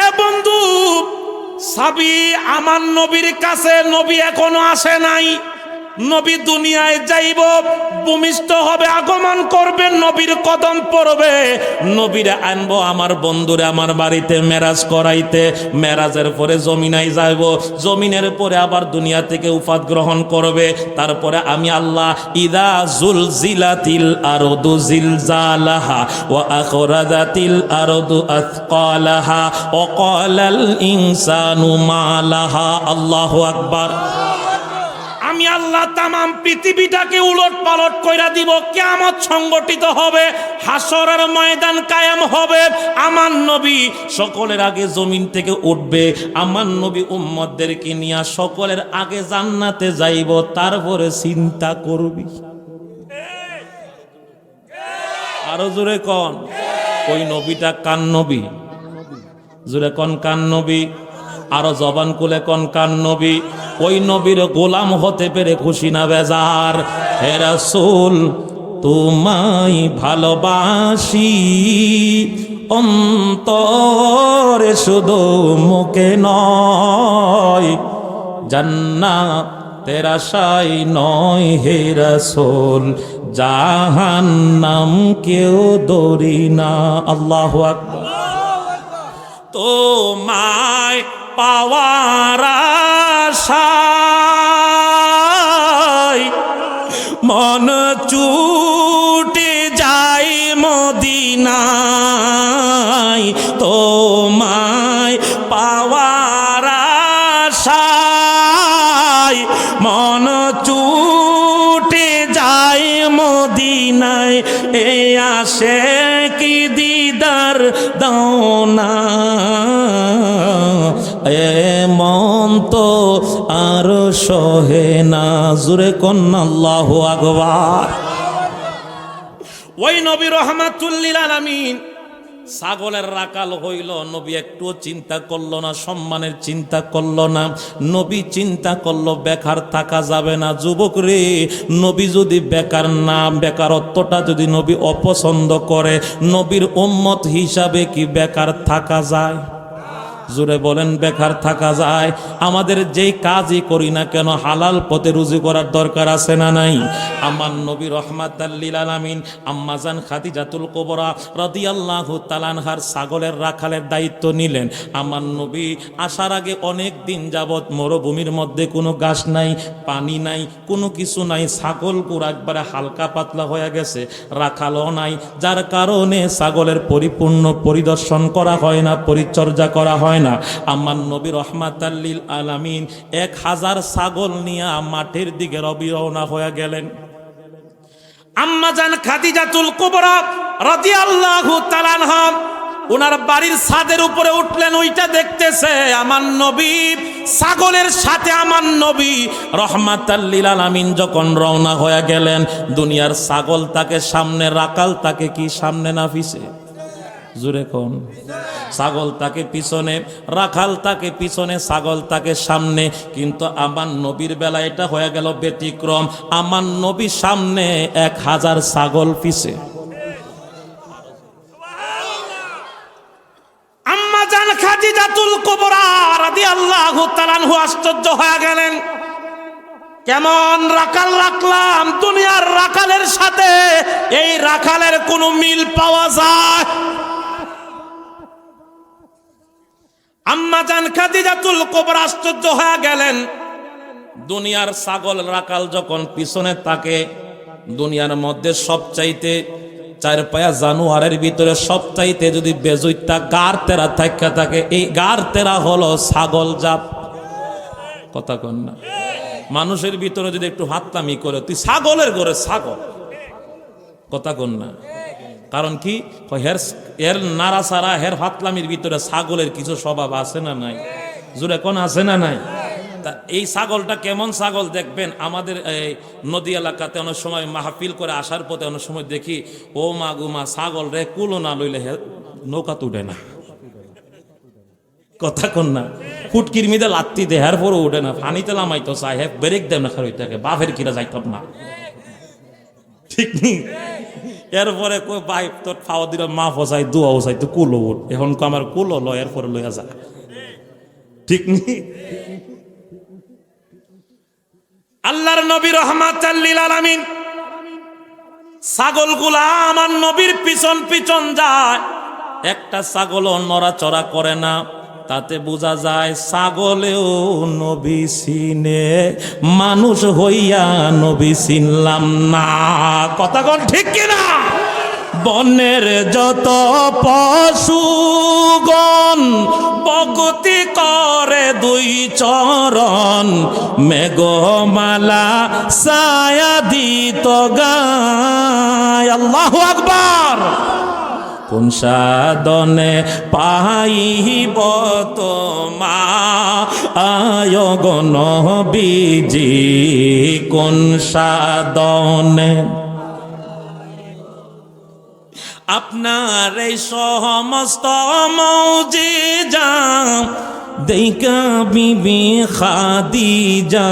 [SPEAKER 1] এ বন্ধু চাবি আমার নবীর কাছে, নবী এখনো আসে নাই। নবী দুনিয়ায় যাইব, ভূমিষ্ঠ হবে, আগমন করবে, নবীর কদম পড়বে, নবীরে আনবো আমার বন্ধুরে আমার বাড়িতে মেরাজ করাইতে। মেরাজের পরে জমিনায় যাইব, জমিনের পরে আবার দুনিয়া থেকে উফাত গ্রহণ করবে। তারপরে আমি আল্লাহ ইদা জুলজিলাতিল আরদু জিলজালাহা ওয়া আখরাজাতিল আরদু আথকালাহা ওয়া ক্বালাল ইনসানু মা লাহা। আল্লাহু আকবার। আমি আল্লাহ তামাম পৃথিবীটাকে উলট পালট কইরা দিব, কিয়ামত সংগঠিত হবে, হাসরের ময়দান কায়েম হবে। আমার নবী সকলের আগে জমিন থেকে উঠবে, আমার নবী উম্মতদেরকে নিয়ে সকলের আগে জান্নাতে যাইব। তারপরে চিন্তা করবি, আরো জোরে কোন ওই নবীটা কান নবী, জোরে কোন কান নবী, আরো জবান খুলে কোন কান নবী। ওই নবীর গোলাম হতে পেরে খুশি না বেজার? হে রাসূল তোমায় ভালোবাসি অন্তরে শুধু মুখে নয়, জান্নাতের আশায় নয় হে রাসূল, জাহান্নাম কেউ দরি না। আল্লাহু আকবার। তোমায় পাওয়ার আশায় মন ছুটে যায় মদিনায়, তোমায় পাওয়ার আশায় মন ছুটে যায় মদিনায়। এই আসে কি দিদার দাও না, এ মন তো আর সহে না। জুরে কন্না আল্লাহু আকবার। ওই নবী রাহমাতুল লিল আলামিন ছাগলের রাকাল হইল, নবী একটুও চিন্তা করলো না, সম্মানের চিন্তা করলো না। নবী চিন্তা করলো বেকার থাকা যাবে না। যুবক রে, নবী যদি বেকার না, বেকারত্বটা যদি নবী অপছন্দ করে, নবীর উম্মত হিসাবে কি বেকার থাকা যায়? জোরে বলেন, বেকার থাকা যায়? আমাদের যেই কাজই করি না কেন হালাল পথে রুজি করার দরকার আছে না নাই? আমার নবী রাহমাতাল লিল আলামিন আম্মাজান খাদিজাতুল কুবরা রাদিয়াল্লাহু তাআলা আনহার ছাগলের রাখালের দায়িত্ব নিলেন। আমার নবী আসার আগে অনেক দিন যাবত মরুভূমির মধ্যে কোনো ঘাস নাই, পানি নাই, কোনো কিছু নাই, ছাগল পুরা একবারে হালকা পাতলা হয়ে গেছে, রাখালও নাই, যার কারণে ছাগলের পরিপূর্ণ পরিদর্শন করা হয় না, পরিচর্যা করা হয় না। আমার নবী রাহমাতাল লিল আলামিন 1000 ছাগল নিয়ে মাঠের দিকে রওনা হয়ে গেলেন। আম্মাজান খাদিজাতুল কুবরা রাদিয়াল্লাহু তাআলা আনহা ওনার বাড়ির ছাদের উপরে উঠলেন, ওইটা দেখতেছে আমার নবী ছাগলের সাথে। আমার নবী রাহমাতাল লিল আলামিন যখন রওনা হয়ে গেলেন, দুনিয়ার ছাগল তাকে সামনে, রাকাল তাকে কি সামনে না পিছে? জোরে কোন। ছাগল তাকে পিছনে, রাখাল তাকে পিছনে, ছাগল তাকে সামনে। কিন্তু আমার নবীর বেলা এটা হয়ে গেল ব্যতিক্রম। আমার নবী সামনে, 1000 ছাগল পিছে। আম্মাজান খাদিজাতুল কুবরা রাদিয়াল্লাহু তাআলা আনহা আশ্চর্য হয়ে গেলেন, কেমন রাখাল রাখলাম, দুনিয়ার রাখালের সাথে এই রাখালের কোনো মিল পাওয়া যায়? আম্মাজান খাদিজাতুল কুবরা আশ্চর্য হয়ে গেলেন। দুনিয়ার ছাগল রাখাল যখন পিছনে তাকে, দুনিয়ার মধ্যে সবচাইতে 4 পায়া জানোয়ারের ভিতরে সবচাইতে যদি বেজুইতা গার তেরা থাকা থাকে, এই গার তেরা হলো ছাগল জাত। কথা কন না? মানুষের ভিতরে যদি একটু হাততামি করে, তুই ছাগলের ঘরে ছাগল। কথা কন না? কারণ কি, এর নাড়াচাড়া, হের হাতলামির ভিতরে ছাগলের কিছু স্বভাব আছে না নাই? জোরে কোন আছে না নাই? তা এই ছাগলটা কেমন ছাগল দেখবেন, আমাদের এই নদী এলাকাতে অনেক সময় মাহফিল করে আসার পথে অনেক সময় দেখি, ও মা গুমা ছাগল রে কুলো না লইলে নৌকা তুটে না। কথা কন না? ফুটকির মিদে লাত্তি দেহার পরও উঠে না, পানিতে লামাইতো চাই, হ্যাঁ ব্রেক দেব না খালি থাকে, বাপের কিরা যাইতাম না। ঠিক নেই? এরপরে কই ভাই তোর খাওয়া দিল মা ফসাই দুয়া ফসাই তো কুলো উঠ, এখন আমার কুলো ল, এরপরে লইয়া যা। ঠিক নেই? আল্লাহর নবী রাহমাতাল লিল আলামিন ছাগলগুলা আমার নবীর পিছন পিছন যায়, একটা ছাগলও নড়াচড়া করে না। তাতে বোঝা যায় ছাগলেও নবী চিনে, মানুষ হইয়া নবী চিনলাম না। কথা কোন ঠিক কিনা? বনের যত পশুগণ ভক্তি করে দুই চরণ, মেঘমালা ছায়া দিত গায়। আল্লাহু আকবার। কোন সাধনে পাইব তোমায় গো নবীজি, কোন সাধনে আপনার এই সমস্ত মৌজিজা দেখা বিবি খাদিজা।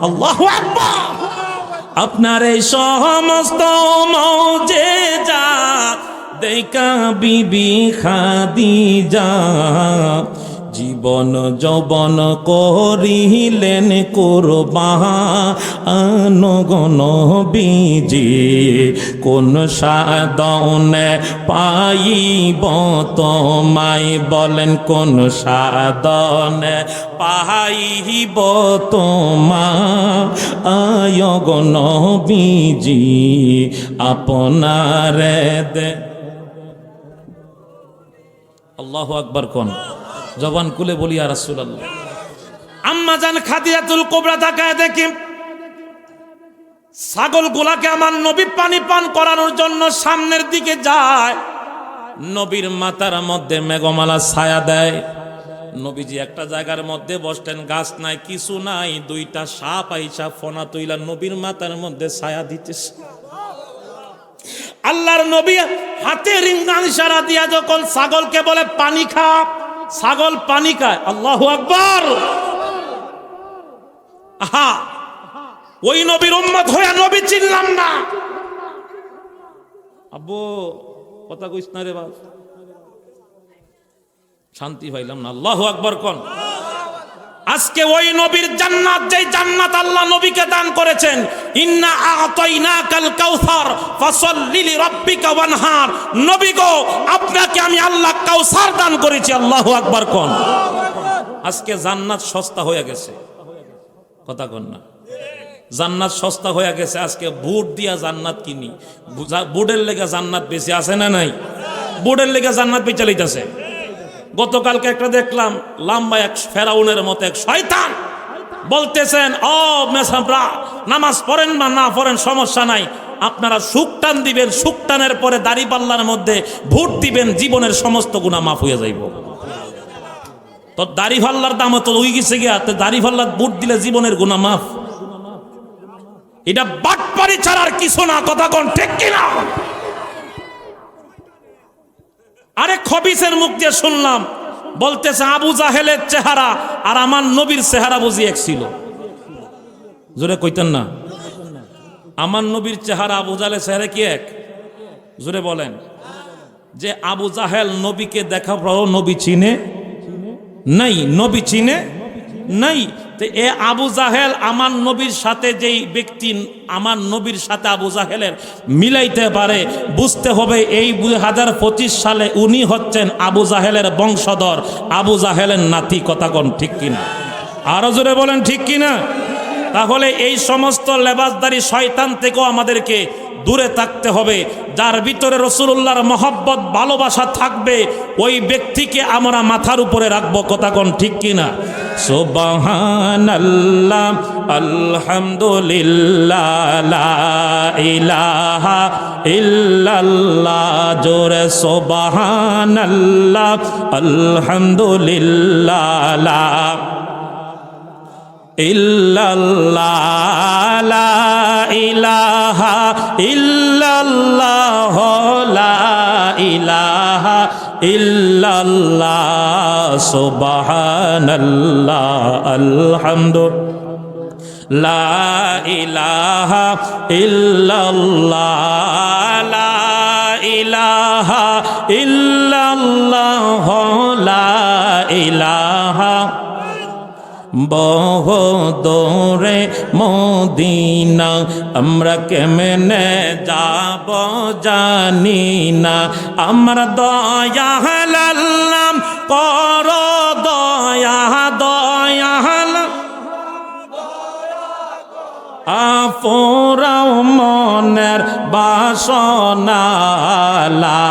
[SPEAKER 1] আল্লাহু আকবার। আপনার এই সমস্ত মৌজিজা দেখা বিবি খাদিজা, জীবন যৌবন করিলেন কুরবান গো নবীজি, কোন সাধনে পাইব তোমায়, বলেন কোন সাধনে পাইব তোমায় গো নবীজি, আপনারে দে। আল্লাহু আকবার। কোন জবান খুলে বলি ইয়া রাসূলুল্লাহ। আম্মা জান খাদিজাতুল কুবরা তাকায় দেখি ছাগলগুলাকে আমার নবী পানি পান করানোর জন্য সামনের দিকে যায়, নবীর মাথার মধ্যে মেঘমালা ছায়া দেয়। নবীজি একটা জায়গার মধ্যে বসতেন, গাছ নাই কিছু নাই, দুইটা সাপ আইসা ফনা তুইলা নবীর মাথার মধ্যে ছায়া দিতেছে। আল্লাহর নবী হাতে রিঙ্গান ইশারা দিয়া যখন ছাগলকে বলে পানি খা, ছাগল পানি খায়। আল্লাহু আকবার। আহা, ওই নবীর উম্মত হইয়া নবী চিনলাম না। আব্বু কথা কইস না রে বাপ, শান্তি পাইলাম না। আল্লাহু আকবার। কোন আজকে ওই নবীর জান্নাত, যেই জান্নাত আল্লাহ নবীকে দান করেছেন, ইন্না আ'তাইনাকাল কাউসার ফাসাল্লি লিরাব্বিকা ওয়ানহার। নবী গো, আপনাকে আমি আল্লাহ কাউসার দান করেছি। আল্লাহু আকবার। কোন আজকে জান্নাত সস্তা হয়ে গেছে। কথা কোন না? জান্নাত সস্তা হয়ে গেছে। আজকে বুট দিয়া জান্নাত কিনি, বুটের লেগে জান্নাত বেশি আছে না নাই? বুটের লেগে জান্নাত বেচে লইতেছে। গতকালকে একটা দেখলাম, লম্বা এক ফেরাউনের মতো এক শয়তান বলতেছেন, ও মেসাবরা, নামাজ পড়েন বা না পড়েন সমস্যা নাই, আপনারা সুকটান দিবেন, সুকটানের পরে দাড়িপাল্লার মধ্যে ভোট দিবেন, জীবনের সমস্ত গুনাহ মাফ হয়ে যাইব। তো দাড়িপাল্লার দাম তো হয়ে গেছে গিয়া, তো দাড়িপাল্লার ভোট দিলে জীবনের গুনাহ মাফ। এটা বাটপারি ছাড়ার কিছু না। কথা কোন ঠিক কিনা? আরে খবিসের মুখ দিয়ে শুনলাম, বলতেছে আবু জাহেলের চেহারা আর আমার নবীর চেহারা বুঝি এক ছিল। জোরে কইতেন না? আমার নবীর চেহারা আবু জাহেলের চেহারা কি এক? জোরে বলেন। যে আবু জাহেল নবীকে দেখা পর নবী চিনে নাই, নবী চিনে নাই। তো এ আবু জাহেল আমার নবীর সাথে যেই ব্যক্তি আমার নবীর সাথে আবু জাহেলের মিলাইতে পারে, বুঝতে হবে এই 2025 সালে উনি হচ্ছেন আবু জাহেলের বংশধর, আবু জাহেলের নাতি। কথা কোন ঠিক কিনা? আরো জোরে বলেন ঠিক কিনা? তাহলে এই সমস্ত লেবাসদারি শয়তান থেকেও আমাদেরকে দূরে থাকতে হবে। যার ভিতরে রাসূলুল্লাহর মহব্বত ভালোবাসা থাকবে, ওই ব্যক্তিকে আমরা মাথার উপরে রাখবো। কথা কোন ঠিক কিনা? সুবহানাল্লাহ, আলহামদুলিল্লাহ, লা ইলাহা ইল্লাল্লাহ। জোরে সুবহানাল্লাহ, আলহামদুলিল্লাহ, লা ইল্লাল্লাহ, লা ইলাহা ইল্লাল্লাহ, লা ইলাহা ইল্লাল্লাহ, সুবহানাল্লাহ, আলহামদুলিল্লাহ, লা ইলাহা ইল্লাল্লাহ, লা ইলাহা ইল্লাল্লাহ, লা ইলাহা বহু দূরে মদিনা, আমরা কেমনে যাব জানি না। আমরা দয়া আল্লাহ করো দয়া, দয়া আফোরাও মনের বাসনা, লা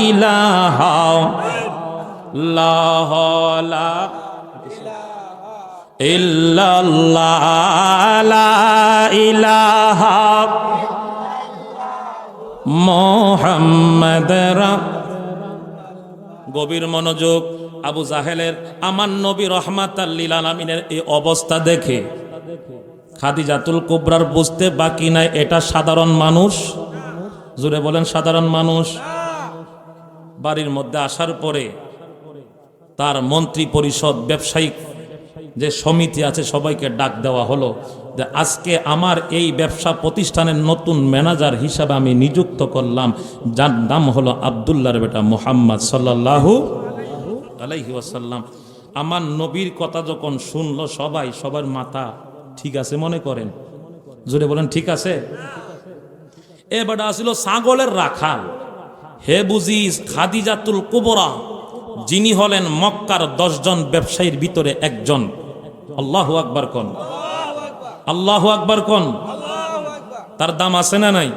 [SPEAKER 1] ইলাহা ইল্লাল্লাহ লা ইল্লাল্লাহ লা ইলাহা মুহাম্মাদুর। গভীর মনোযোগ। আবু জাহেলের আমার নবী রাহমাতাল লিল আলামিনের এই অবস্থা দেখে খাদিজাতুল কুবরার বুঝতে বাকি নাই এটা সাধারণ মানুষ। জোরে বলেন সাধারণ মানুষ। বাড়ির মধ্যে আসার পরে তার মন্ত্রী পরিষদ, ব্যবসায়িক যে সমিতি আছে সবাইকে ডাক দেওয়া হলো যে আজকে আমার এই ব্যবসা প্রতিষ্ঠানের নতুন ম্যানেজার হিসাবে আমি নিযুক্ত করলাম, যার নাম হলো আব্দুল্লাহর বেটা মুহাম্মদ সাল্লাল্লাহু আলাইহি ওয়াসাল্লাম। আমার নবীর কথা যখন শুনলো সবার মাথা ঠিক আছে মনে করেন। জোরে বলেন ঠিক আছে। এ বেটা ছিল ছাগলের রাখাল। হে বুঝি খাদিজাতুল কুবরা, যিনি হলেন মক্কার 10 জন ব্যবসায়ীর ভিতরে একজন। আল্লাহু আকবার কোন, আল্লাহু আকবার কোন। তার দাম আছে না নাই?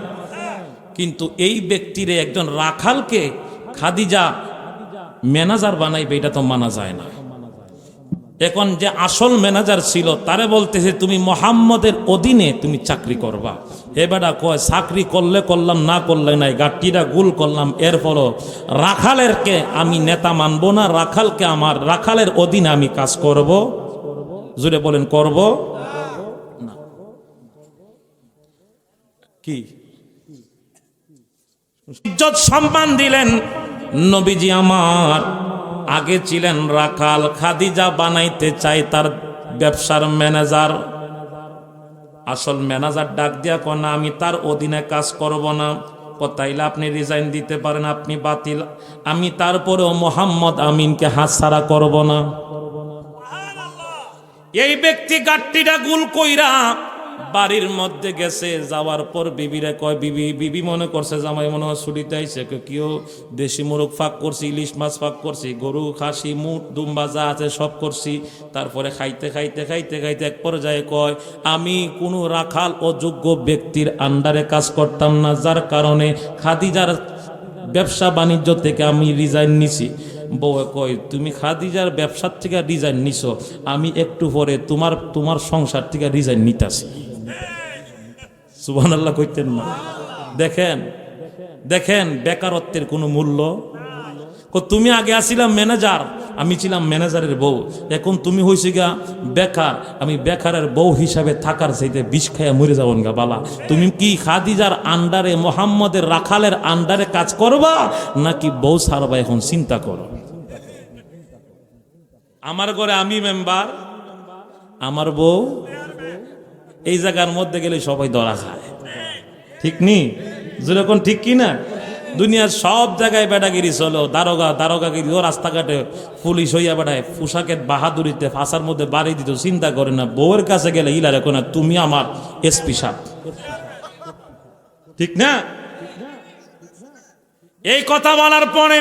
[SPEAKER 1] কিন্তু এই ব্যক্তিরে একজন রাখালকে খাদিজা ম্যানেজার বানাইবে, এটা তো মানা যায় না। এখন যে আসল ম্যানেজার ছিল তারে বলতেছে তুমি মুহাম্মদের অধীনে তুমি চাকরি করবা। হে বেটা কয় চাকরি করলে করলাম, না করলে নাই, গাট্টিটা গুল করলাম। এরপরও রাখালেরকে আমি নেতা মানবো না, রাখালকে আমার রাখালের অধীনে আমি কাজ করব। জুড়ে বলেন করব না। কি ইজ্জত সম্মান দিলেন নবীজি আমার। আগে ছিলেন রাখাল, খাদিজা বানাইতে চাই তার ব্যবসার ম্যানেজার। আসল ম্যানেজার ডাক দিয়া কয় না আমি তার অধীনে কাজ করব না। তাইলে আপনি রিজাইন দিতে পারেন, আপনি বাতিল। আমি তারপরেও মোহাম্মদ আমিনকে হাতছাড়া করব না। এই ব্যক্তি গাট্টিটা গুল কইরা বাড়ির মধ্যে গেছে। যাওয়ার পর বিবিরে কয়, বিবি মনে করছে জামাই মনে হয় ছুটিতে আইছে, কেউ দেশি মুরগ ফাঁক করছি, ইলিশ মাছ ফাঁক করছি, গরু খাসি মুট দুম্বা যা আছে সব করছি। তারপরে খাইতে খাইতে খাইতে খাইতে এক পর্যায়ে কয় আমি কোনো রাখাল অযোগ্য ব্যক্তির আন্ডারে কাজ করতাম না, যার কারণে খাদিজার ব্যবসা বাণিজ্য থেকে আমি রিজাইন নিছি। বউ কয় তুমি খাদিজার ব্যবসার থেকে রিজাইন নিছো, আমি একটু পরে তোমার সংসার থেকে রিজাইন নিতাছি। সুবহানাল্লাহ কইতেন না? দেখেন দেখেন বেকারত্বের কোনো মূল্য। তুমি আগে আসিলাম ম্যানেজার, আমি ছিলাম ম্যানেজারের বউ, এখন তুমি হইছি গা বেকার, আমি বেকারের বউ হিসাবে থাকার চাইতে বিষ খাইয়া মরে যাবন গা বালা। তুমি কি খাদিজার আন্ডারে মোহাম্মদের রাখালের আন্ডারে কাজ করবা নাকি বউ ছাড়বা? এখন চিন্তা করো। আমার ঘরে আমি মেম্বার, আমার বউ। এই জায়গার মধ্যে গেলে সবাই ধরা খায়, ঠিক নি? যেরকম ঠিক কি না? দুনিয়ার সব জায়গায় বেটাগিরি চলো, দারোগাগিরি, ও রাস্তাঘাটে পুলিশ হইয়া বেড়ায়, পোশাকের বাহাদুরিতে ফাঁসার মধ্যে বাড়ি দিত, চিন্তা করে না। বউয়ের কাছে গেলে ইলা রেখো না তুমি আমার এসপি সাহেব, ঠিক না? এই কথা বলার পরে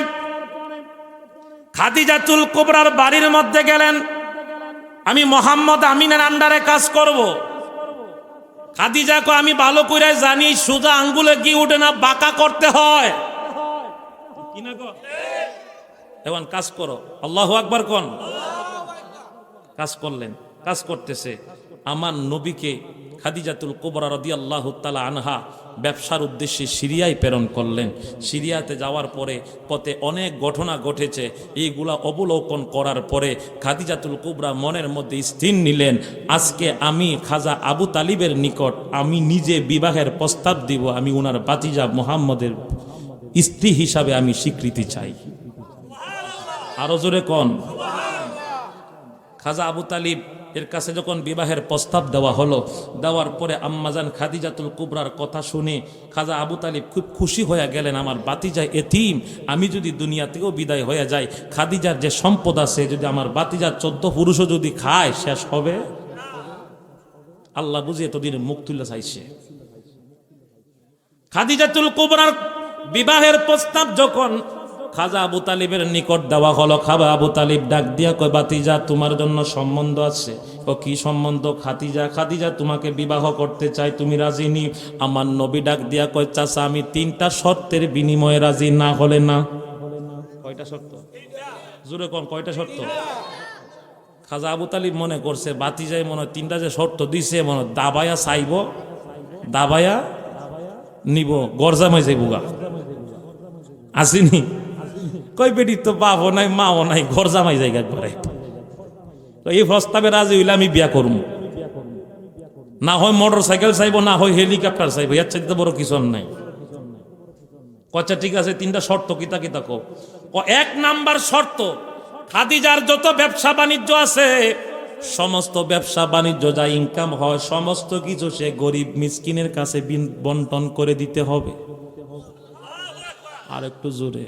[SPEAKER 1] খাদিজাতুল কুবরার বাড়ির মধ্যে গেলেন, আমি মোহাম্মদ আমিনের আন্ডারে কাজ করব। খাদিজা কো আমি ভালো করে জানি সোজা আঙ্গুলে কি উঠে না, বাঁকা করতে হয়। এখন কাজ করো, আল্লাহু আকবার কোন। কাজ করলেন, কাজ করতেছে। আমার নবীকে খাদিজাতুল কুবরা রাদিয়াল্লাহু তাআলা আনহা ব্যবসার উদ্দেশ্যে সিরিয়ায় প্রেরণ করলেন। সিরিয়াতে যাওয়ার পরে পথে অনেক ঘটনা ঘটেছে। এইগুলা অবলোকন করার পরে খাদিজাতুল কুবরা মনের মধ্যে স্থির নিলেন, আজকে আমি খাজা আবু তালিবের নিকট আমি নিজে বিবাহের প্রস্তাব দিব, আমি ওনার ভাতিজা মুহাম্মদের স্ত্রী হিসাবে আমি স্বীকৃতি চাই। আরো জোরে কোন। খাজা আবু তালিব এর কাছে যখন বিবাহের প্রস্তাব দেওয়া হলো, দেওয়ার পরে আম্মাজান খাদিজাতুল কুবরার কথা শুনে খাজা আবু তালিব খুব খুশি হয়ে গেলেন, আমার বাতিজা এতিম, আমি যদি দুনিয়া থেকেও বিদায় হয়ে যাই, খাদিজার যে সম্পদ আছে যদি আমার বাতিজার 14 পুরুষও যদি খায় শেষ হবে? আল্লাহ বুঝিয়ে এতদিন মুখ তুলে চাইছে। খাদিজাতুল কুবরার বিবাহের প্রস্তাব যখন খাজা আবু তালিবের নিকট দেওয়া হলো, খাজা আবু তালিব ডাক দিয়া কয়, বাতিজা তোমার জন্য সম্বন্ধ আছে। ও কি সম্বন্ধ? খাদিজা, খাদিজা তোমাকে বিবাহ করতে চাই, তুমি রাজি নি? আমার নবী ডাক দিয়া কয়, চাচা আমি 3টা শর্তের বিনিময়ে রাজি, না হলে না। কয়টা শর্ত? জোরে কোন, কয়টা শর্ত? খাজা আবু তালিব মনে করছে বাতিজাই মনে 3টা যে শর্ত দিছে মনে দাবায়া চাইব, দাবায়া নিব, গরজামাই যাইব গা। আসিনি কই বেটি তো বাপও নাই মাও নাই, ঘর জামাই জায়গা করে। এই প্রস্তাবে রাজি হইলে আমি বিয়া করবো, না হয় মোটর সাইকেল চাইবো, না হয় হেলিকপ্টার চাইবো, এর চাইতে বড় কিছু নাই। আচ্ছা ঠিক আছে, 3টা শর্ত কিতা কিতা কো। 1 নাম্বার শর্ত, খাদিজার যত ব্যবসা বাণিজ্য আছে সমস্ত ব্যবসা বাণিজ্য যা ইনকাম হয় সমস্ত কিছু সে গরিব মিসকিনের কাছে বন্টন করে দিতে হবে। আর একটু জোরে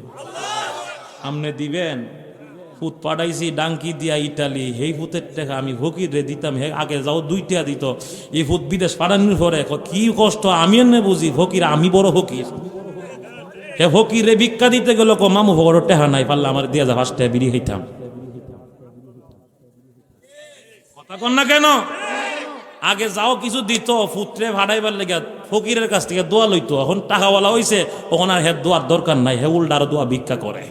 [SPEAKER 1] আমনে দিবেন। ফুট পাঠাইছি ডাঙ্কি দিয়া ইটালি, সেই ফুটের টাকা আমি ফকির রে দিতাম, হে আগে যাও 2 টাকা দিত, এই ফুট বিদেশ পাঠানোর পরে কি কষ্ট আমি এনে বুঝি। ফকির আমি বড় ফকির, হে ফকির রে ভিক্ষা দিতে গেল কো মামু বড় টেহা নাই, পারলে আমার দিয়া যা 5 টাকা বিড়ি খাইতাম। কথা কন না কেন? আগে যাও কিছু দিত ফুটরে ভাড়াইবার লেগে, ফকিরের কাছ থেকে দোয়া লইতো। এখন টাকাওয়ালা হইছে, তখন আর হে দোয়ার দরকার নাই, হে উল্টা আরো দোয়া ভিক্ষা করে।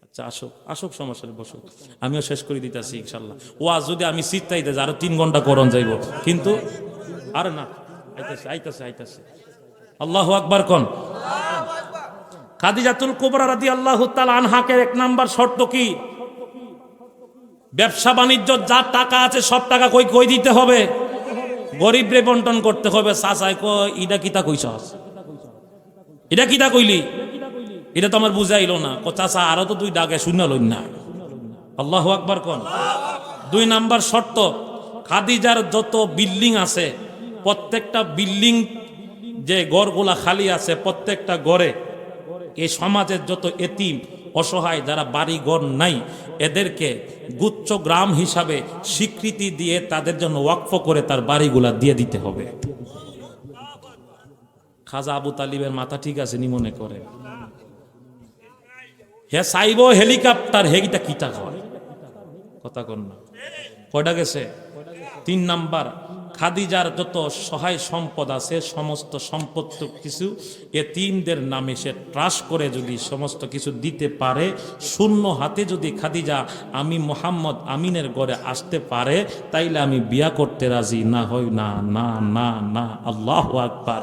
[SPEAKER 1] আচ্ছা আসুক আসুক, সমস্যা নেই, বসুক, আমিও শেষ করে দিতেছি ইনশাল্লাহ। ওয়াজ যদি আমি চিত্তাইতে আরো 3 ঘন্টা করন যাইব, কিন্তু আরে না, আইতাছে আইতাছে আইতাছে। আল্লাহু আকবার কোন। খাদিজাতুল কুবরা রাদিয়াল্লাহু তাআলা আনহাকে 1 নাম্বার শর্ত কি? ব্যবসা বাণিজ্য যা টাকা আছে সব টাকা কই কই দিতে হবে, গরিবরে বন্টন করতে হবে। চাচাই কই ইটা কিতা কইছস, এটা কিতা কইলি, এটা তো আমার বুঝাইলো না। চাচা আরো তো 2 ডাকে শুনে লইন না। আল্লাহু আকবার কোন। 2 নাম্বার শর্ত, খাদিজার যত বিল্ডিং আছে প্রত্যেকটা বিল্ডিং যে ঘরগুলা খালি আছে প্রত্যেকটা ঘরে এই সমাজের যত এতিম অসহায় যারা বাড়ি ঘর নাই এদেরকে গুচ্ছ গ্রাম হিসাবে স্বীকৃতি দিয়ে তাদের জন্য ওয়াকফ করে তার বাড়িগুলা দিয়ে দিতে হবে। খাজা আবু তালিবের মাথা ঠিক আছে নি মনে করে? হে চাইব হেলিকপ্টার, হেগিটা কিটা হয় কথা কন না। কয়টা গেছে? 3 নাম্বার, খাদিজার যত সহায় সম্পদ আছে সমস্ত সম্পদ কিছু এতিমদের নামে সে ট্রাস্ট করে যদি সমস্ত কিছু দিতে পারে, শূন্য হাতে যদি খাদিজা আমি মোহাম্মদ আমিনের ঘরে আসতে পারে তাইলে আমি বিয়া করতে রাজি, না হই না না না না। আল্লাহু আকবার।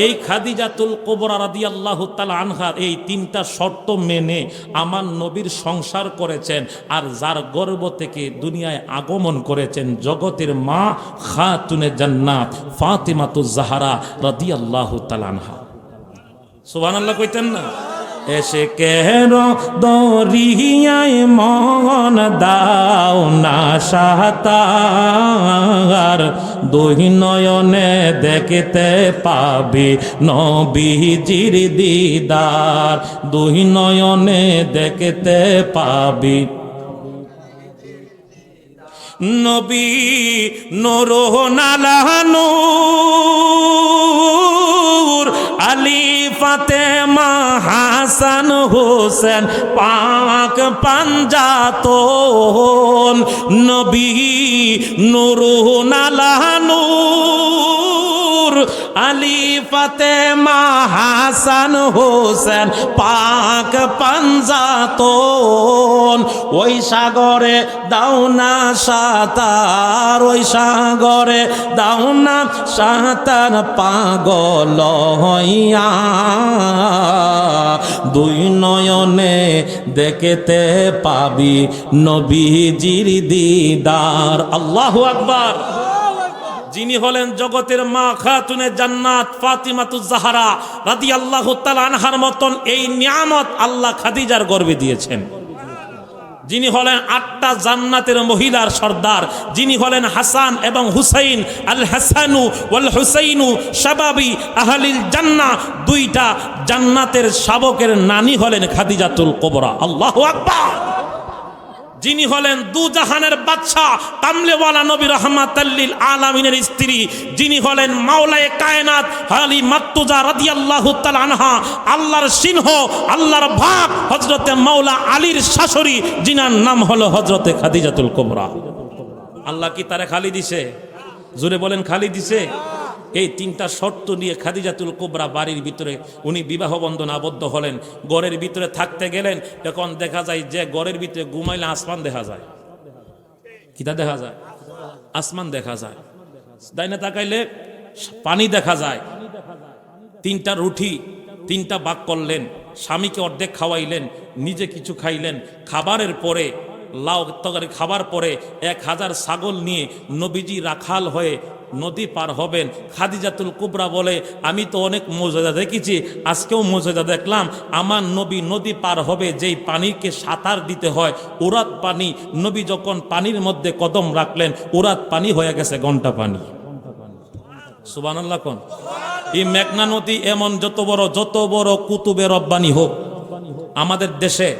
[SPEAKER 1] এই খাদিজাতুল কুবরা রাদিয়াল্লাহু তাআলা আনহার এই 3টা শর্ত মেনে আমার নবীর সংসার করেছেন, আর যার গর্ভ থেকে দুনিয়ায় আগমন করেছেন জগতের মা খাতুনে জান্নাত ফাতিমাতুজ জাহরা রাদিয়াল্লাহু তাআলা আনহা। সুবহানাল্লাহ কইতেন না? এসে কেন দরিয়ায় মন দাও না সাতার, 2 নয়নে দেখতে পাবি নবীজির দিদার, 2 নয়নে দেখতে পাবি নবী নূরুন আলা নূর, আলী ফাতেমা হাসান হোসেন পাক পাঞ্জাতন, নবী নূরুন আলা নূর, আলী ফাতেমা হাসান হোসেন পাক পাঞ্জাতন। ওই সাগরে দাও না সাঁতার, ওই সাগরে দাও না সাঁতার পাগল হইয়া, 2 নয়নে দেখতে পাবি নবীজির দিদার। আল্লাহু আকবার। যিনি হলেন জগতের মা খাতুনে জান্নাত ফাতিমাতুজ জাহরা রাদিয়াল্লাহু তাআলা আনহার মতন এই নিয়ামত আল্লাহ খাদিজার গর্ভে দিয়েছেন। যিনি হলেন 8টা জান্নাতের মহিলার সর্দার, যিনি হলেন হাসান এবং হুসাইন, আল হাসানু ওয়াল হুসাইনু শাবাবি আহলিল জান্নাহ, 2টা জান্নাতের শাবকের নানি হলেন খাদিজাতুল কুবরা। আল্লাহু আকবার। যিনি হলেন দুজাহানের বাদশা, কামলেওয়ালা নবী রাহমাতাল লিল আলামিনের স্ত্রী, যিনি হলেন মাওলায়ে কায়নাত হালিমাতুজা রাদিয়াল্লাহু তাআলা আনহা, আল্লাহর সিংহ, আল্লাহর ভাগ হযরতে মাওলা আলীর শাশুড়ি, যিনার নাম হলো হযরতে খাদিজাতুল কুবরা। আল্লাহ কি তারে খালি দিছে? জোরে বলেন, খালি দিছে? এই 3টা শর্ত নিয়ে খাদিজাতুল কুবরা বাড়ির ভিতরে উনি বিবাহ বন্ধন আবদ্ধ হলেন। ঘরের ভিতরে থাকতে গেলেন, এখন দেখা যায় যে ঘরের ভিতরে ঘুমাইলে আসমান দেখা যায়। কিটা দেখা যায়? আসমান দেখা যায়। ডাইনে তাকাইলে পানি দেখা যায়। 3টা রুটি 3টা ভাগ করলেন, স্বামীকে অর্ধেক খাওয়াইলেন, নিজে কিছু খাইলেন। খাবারের পরে লাউ তরকারি খাবার পরে 1000 ছাগল নিয়ে নবীজি রাখাল হয়ে নদী পার হবেন। খাদিজাতুল কুবরা বলে, আমি তো অনেক মর্যাদা দেখেছি, আজকেও মর্যাদা দেখলাম। আমার নবী নদী পার হবে যেই পানিকে সাঁতার দিতে হয়, উরাত পানি। নবী যখন পানির মধ্যে কদম রাখলেন, উরাত পানি হয়ে গেছে ঘন্টা পানি। সুবহানাল্লাহ কোন। এই মেঘনা নদী এমন যত বড় কুতুবে রব্বানি হোক, আমাদের দেশে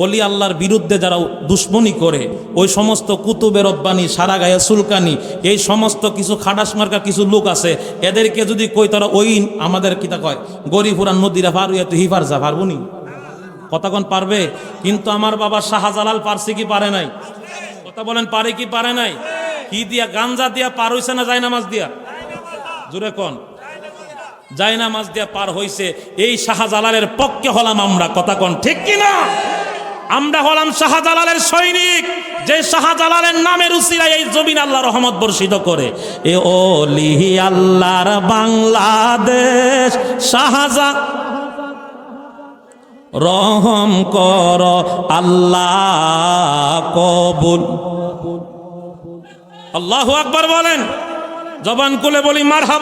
[SPEAKER 1] ওলি আল্লাহর বিরুদ্ধে যারা দুশ্মনী করে, ওই সমস্ত কুতুবে রব্বানি, সারা গায়ে সুলকানি, এই সমস্ত কিছু খাটাস মার্কা কিছু লোক আছে, এদেরকে যদি কই তারা ওই আমাদের কিতা কয় গরিপুরান নদীরা পার হইয়া তুই হিফার যা পারবনি, কতক্ষণ পারবে? কিন্তু আমার বাবা শাহজালাল পারছে কি পারে নাই? কথা বলেন, পারে কি পারে নাই? কি দিয়া? গাঞ্জা দিয়া পার হইছে না যায় নামাজ দিয়া? জোরে কোন। যায় নামাজ দিয়া পার হইছে। এই শাহজালালের পক্ষে হলাম আমরা, কথা কোন ঠিক কিনা? আমরা হলাম শাহজালালের সৈনিক, যে শাহজালালের নামের উসিলায় এই জমিন আল্লাহ রহমত বর্ষিত করে। এ ওলি আল্লাহর বাংলাদেশ শাহজালাল রহম কর আল্লাহ কবুল। আল্লাহু আকবার বলেন, জবান খুলে বলি মারহাবা।